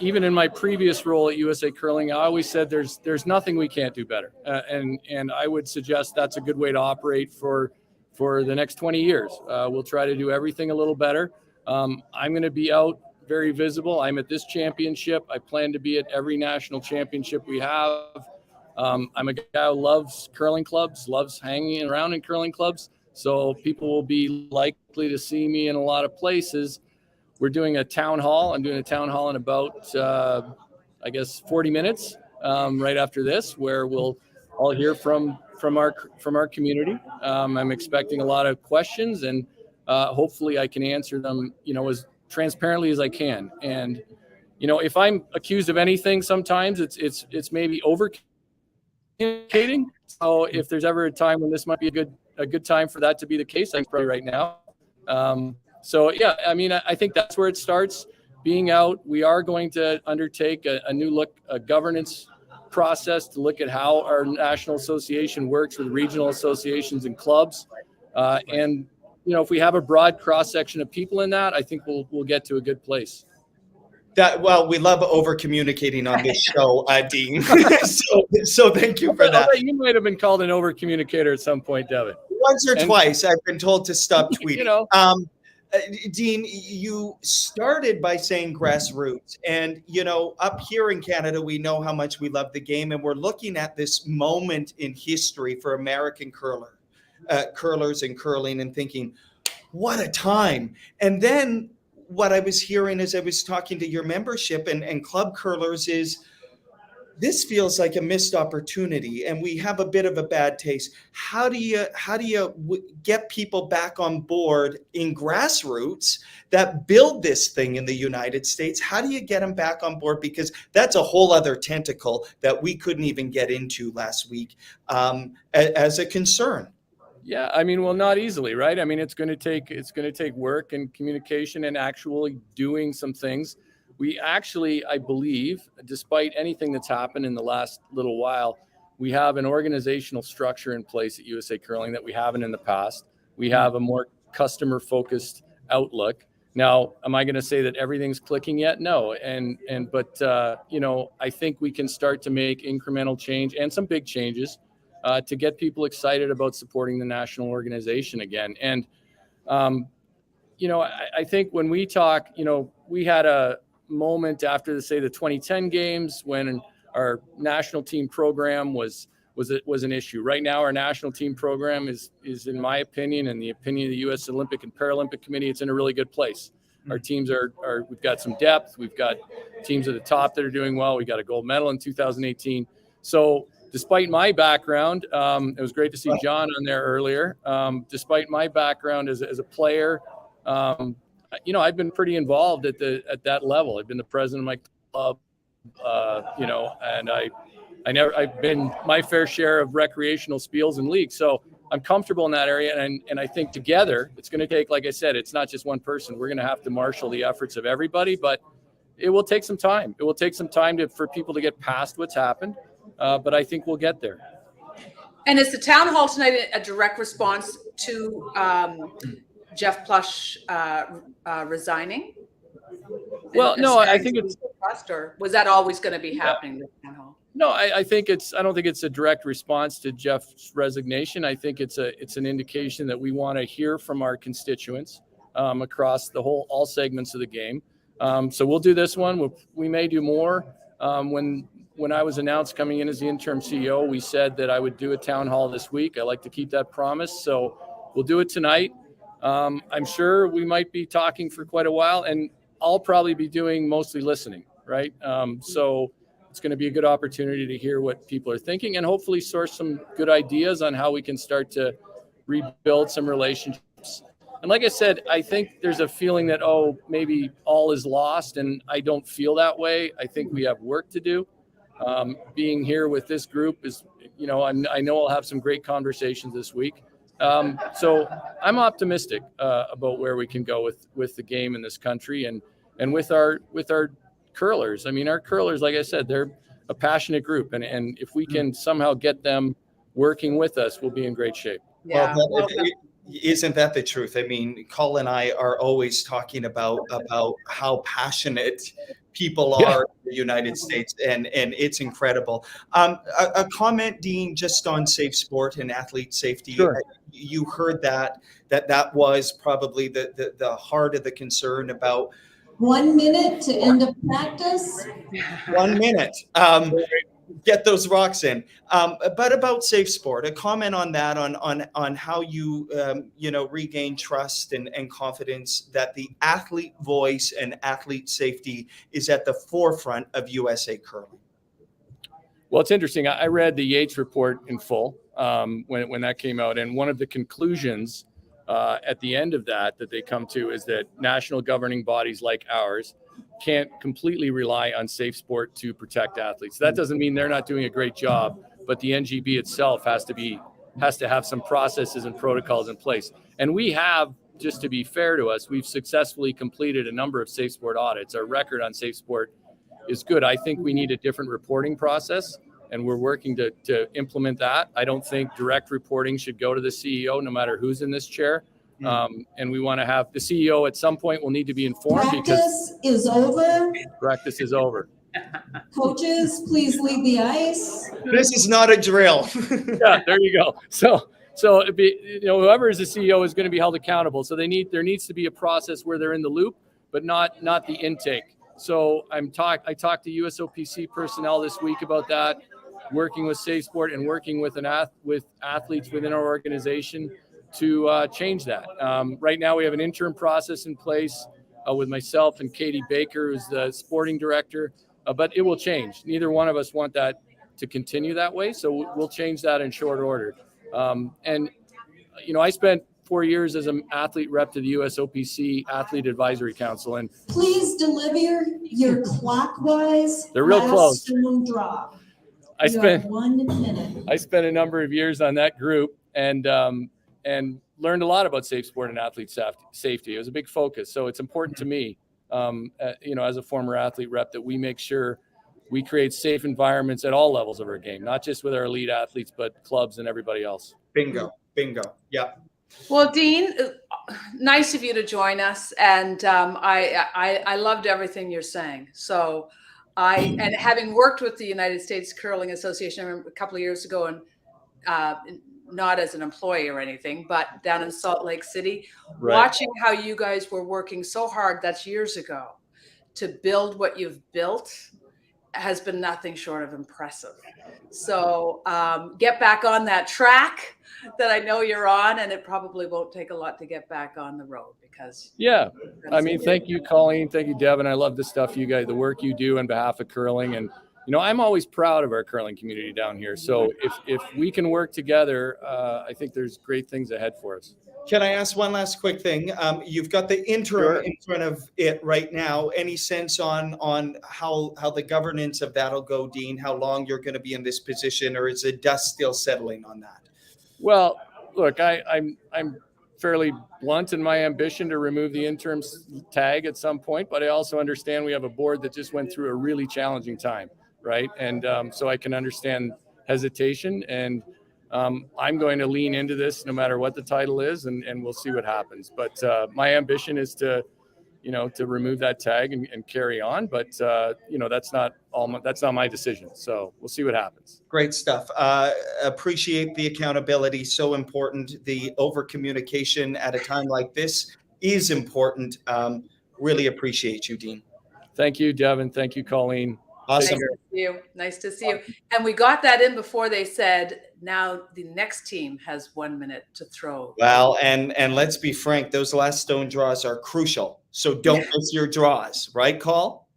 S1: Even in my previous role at USA Curling, I always said there's nothing we can't do better. And I would suggest that's a good way to operate for the next 20 years. We'll try to do everything a little better. I'm going to be out very visible. I'm at this championship. I plan to be at every national championship we have. I'm a guy who loves curling clubs, loves hanging around in curling clubs. So people will be likely to see me in a lot of places. We're doing a town hall. I'm doing a town hall in about, 40 minutes right after this, where we'll all hear from our community. I'm expecting a lot of questions, and hopefully I can answer them, as transparently as I can. And, if I'm accused of anything, sometimes it's maybe over communicating. So if there's ever a time when this might be a good time for that to be the case, I think probably right now. So yeah, I think that's where it starts. Being out, we are going to undertake a governance process to look at how our national association works with regional associations and clubs. And if we have a broad cross section of people in that, I think we'll get to a good place.
S2: We love over communicating on this show, Dean. so thank you for that.
S1: You might have been called an over communicator at some point, Devin.
S2: Once or twice, I've been told to stop tweeting. Dean, you started by saying grassroots, and up here in Canada, we know how much we love the game, and we're looking at this moment in history for American curlers and curling, and thinking, what a time. And then what I was hearing as I was talking to your membership and club curlers is this feels like a missed opportunity, and we have a bit of a bad taste. How do you get people back on board in grassroots that build this thing in the United States? How do you get them back on board? Because that's a whole other tentacle that we couldn't even get into last week as a concern.
S1: Yeah, I mean, well, not easily, right? I mean, it's going to take work and communication and actually doing some things. We actually, I believe, despite anything that's happened in the last little while, we have an organizational structure in place at USA Curling that we haven't in the past. We have a more customer-focused outlook. Now, am I going to say that everything's clicking yet? No. But I think we can start to make incremental change and some big changes to get people excited about supporting the national organization again. And, I think when we talk, we had a moment after the 2010 games when our national team program was an issue. Right now, our national team program is in my opinion, and the opinion of the U.S. Olympic and Paralympic Committee, it's in a really good place. Our teams we've got some depth. We've got teams at the top that are doing well. We got a gold medal in 2018. So despite my background, it was great to see John on there earlier. Despite my background as a player, I've been pretty involved at that level. I've been the president of my club, and I've been my fair share of recreational spiels and leagues. So I'm comfortable in that area. And I think together it's going to take, like I said, it's not just one person. We're going to have to marshal the efforts of everybody, but it will take some time. It will take some time for people to get past what's happened. But I think we'll get there.
S3: And is the town hall tonight a direct response to Jeff Plush resigning?
S1: Well, no, I think it's.
S3: Or was that always going to be happening? Yeah.
S1: No, I don't think it's a direct response to Jeff's resignation. I think it's an indication that we want to hear from our constituents across all segments of the game. So we'll do this one. We may do more. When I was announced coming in as the interim CEO, we said that I would do a town hall this week. I like to keep that promise. So we'll do it tonight. I'm sure we might be talking for quite a while, and I'll probably be doing mostly listening, right? So it's going to be a good opportunity to hear what people are thinking and hopefully source some good ideas on how we can start to rebuild some relationships. And like I said, I think there's a feeling that, maybe all is lost, and I don't feel that way. I think we have work to do. Being here with this group is, I know I'll have some great conversations this week. So I'm optimistic about where we can go with the game in this country and with our curlers. I mean, our curlers, like I said, they're a passionate group, and if we can somehow get them working with us, we'll be in great shape.
S3: Yeah.
S2: Well, isn't that the truth? I mean, Cole and I are always talking about how passionate people are in the United States, and it's incredible. A comment, Dean, just on safe sport and athlete safety.
S1: Sure.
S2: You heard that was probably the heart of the concern about
S8: 1 minute to end of practice.
S2: 1 minute. Get those rocks in. But about safe sport, a comment on that, on how you regain trust and confidence that the athlete voice and athlete safety is at the forefront of USA Curling.
S1: Well, it's interesting. I read the Yates report in full when that came out, and one of the conclusions at the end of that they come to is that national governing bodies like ours can't completely rely on safe sport to protect athletes. That doesn't mean they're not doing a great job, but the NGB itself has to have some processes and protocols in place. And we have, just to be fair to us, we've successfully completed a number of safe sport audits. Our record on safe sport is good. I think we need a different reporting process, and we're working to implement that. I don't think direct reporting should go to the CEO, no matter who's in this chair. And we want to have the CEO at some point will need to be informed.
S8: Practice is over.
S1: Practice is over.
S8: Coaches, please leave the ice.
S2: This is not a drill.
S1: Yeah, there you go. So whoever is the CEO is going to be held accountable. So there needs to be a process where they're in the loop, but not the intake. So I talked to USOPC personnel this week about that, working with Safe Sport and working with athletes within our organization to change that. Right now we have an interim process in place with myself and Katie Baker, who's the sporting director, but it will change. Neither one of us want that to continue that way, so we'll change that in short order. And I spent 4 years as an athlete rep to the USOPC Athlete Advisory Council, and
S8: Please deliver your clockwise.
S1: They're real close.
S8: stone drop.
S1: I spent
S8: 1 minute.
S1: I spent a number of years on that group, and learned a lot about safe sport and athlete safety. It was a big focus, so it's important to me, as a former athlete rep, that we make sure we create safe environments at all levels of our game, not just with our elite athletes, but clubs and everybody else.
S2: Bingo. Yeah.
S3: Well, Dean, nice of you to join us, and I loved everything you're saying. So, and having worked with the United States Curling Association, I remember a couple of years ago, and not as an employee or anything, but down in Salt Lake City,
S1: Right.
S3: watching how you guys were working so hard, that's years ago, to build what you've built has been nothing short of impressive. So get back on that track that I know you're on, and it probably won't take a lot to get back on the road because.
S1: Yeah. I mean, thank you, Colleen. Thank you, Devin. I love the stuff you guys, the work you do on behalf of curling. And, I'm always proud of our curling community down here. So if we can work together, I think there's great things ahead for us.
S2: Can I ask one last quick thing? You've got the interim in front of it right now. Any sense on how the governance of that'll go, Dean? How long you're going to be in this position, or is the dust still settling on that?
S1: Well, look, I'm fairly blunt in my ambition to remove the interim tag at some point, but I also understand we have a board that just went through a really challenging time, right? And so I can understand hesitation, and I'm going to lean into this no matter what the title is, and we'll see what happens. But my ambition is to remove that tag and carry on. But that's not my decision. So we'll see what happens.
S2: Great stuff. Appreciate the accountability. So important. The over communication at a time like this is important. Really appreciate you, Dean.
S1: Thank you, Devin. Thank you, Colleen.
S2: Awesome.
S3: Nice to see you. And we got that in before they said, now the next team has 1 minute to throw.
S2: Well, and let's be frank, those last stone draws are crucial. So don't miss your draws, right, Call?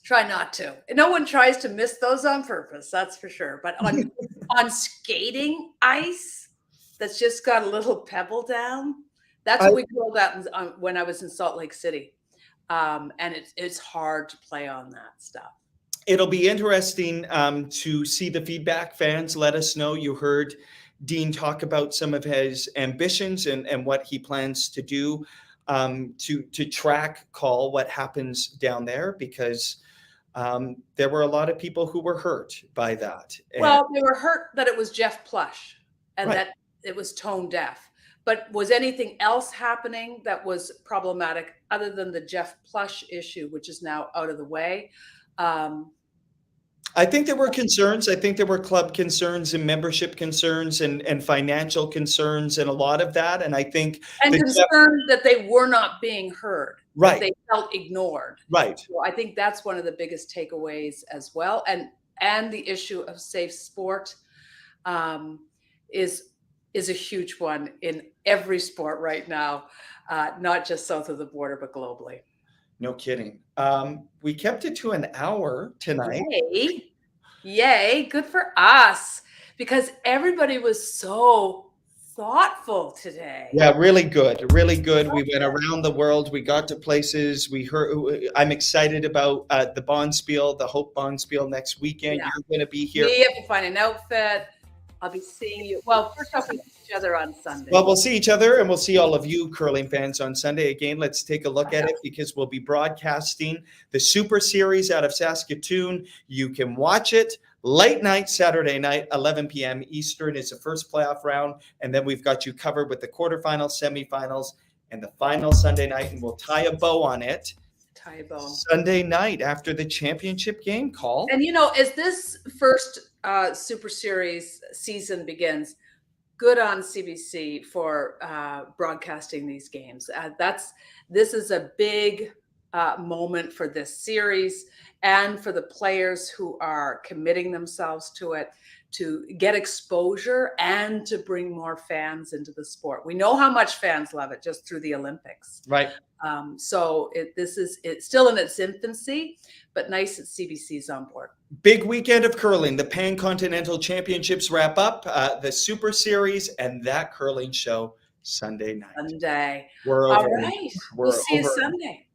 S3: Try not to. No one tries to miss those on purpose, that's for sure. But on skating ice that's just got a little pebble down, that's what we call that when I was in Salt Lake City. And it's hard to play on that stuff.
S2: It'll be interesting to see the feedback. Fans, let us know. You heard Dean talk about some of his ambitions and what he plans to do to track what happens down there, because there were a lot of people who were hurt by that.
S3: Well, they were hurt that it was Jeff Plush and
S2: Right.
S3: that it was tone deaf. But was anything else happening that was problematic other than the Jeff Plush issue, which is now out of the way?
S2: I think there were concerns. I think there were club concerns and membership concerns and financial concerns and a lot of that. And I think
S3: concerned that they were not being heard.
S2: Right.
S3: They felt ignored.
S2: Right.
S3: So I think that's one of the biggest takeaways as well. And the issue of safe sport is a huge one in every sport right now, not just south of the border, but globally.
S2: No kidding. We kept it to an hour tonight.
S3: Yay, good for us, because everybody was so thoughtful today.
S2: Yeah, really good. Really good. We went around the world. We got to places. We heard. I'm excited about the bonspiel, the Hope bonspiel next weekend.
S3: Yeah.
S2: You're going to be here.
S3: We have to find an outfit. I'll be seeing you. Well, first off, we see each other on Sunday.
S2: Well, we'll see each other, and we'll see all of you curling fans on Sunday. Again, let's take a look at it, because we'll be broadcasting the Super Series out of Saskatoon. You can watch it late night, Saturday night, 11 p.m. Eastern is the first playoff round. And then we've got you covered with the quarterfinals, semifinals, and the final Sunday night. And we'll tie a bow on it. Sunday night after the championship game, Call.
S3: And as this first Super Series season begins, good on CBC for broadcasting these games. This is a big moment for this series and for the players who are committing themselves to it, to get exposure and to bring more fans into the sport. We know how much fans love it just through the Olympics.
S2: Right.
S3: So it's still in its infancy, but nice that CBC's on board.
S2: Big weekend of curling. The Pan Continental Championships wrap up, the Super Series, and that curling show Sunday night.
S3: Sunday.
S2: We're
S3: All
S2: over.
S3: right.
S2: We're
S3: We'll see you
S2: over.
S3: Sunday.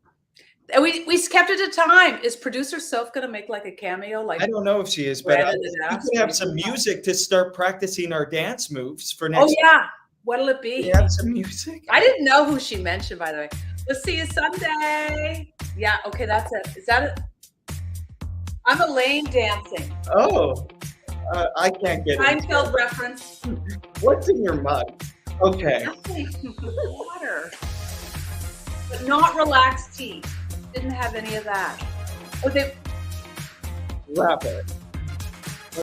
S3: And we kept it a time. Is producer Soph going to make like a cameo? Like
S2: I don't know if she is, but
S3: Brandon
S2: we
S3: had asked
S2: could have
S3: me.
S2: some music to start practicing our dance moves for next.
S3: Oh yeah. What'll it be?
S2: We have some music.
S3: I didn't know who she mentioned, by the way. We'll see you Sunday. Yeah, okay, that's it. Is that it? I'm Elaine dancing.
S2: Oh, I can't get it.
S3: Seinfeld reference.
S2: What's in your mug? Okay.
S3: Nothing. Water. But not relaxed tea. Didn't have any of that. Okay.
S2: Wrap it.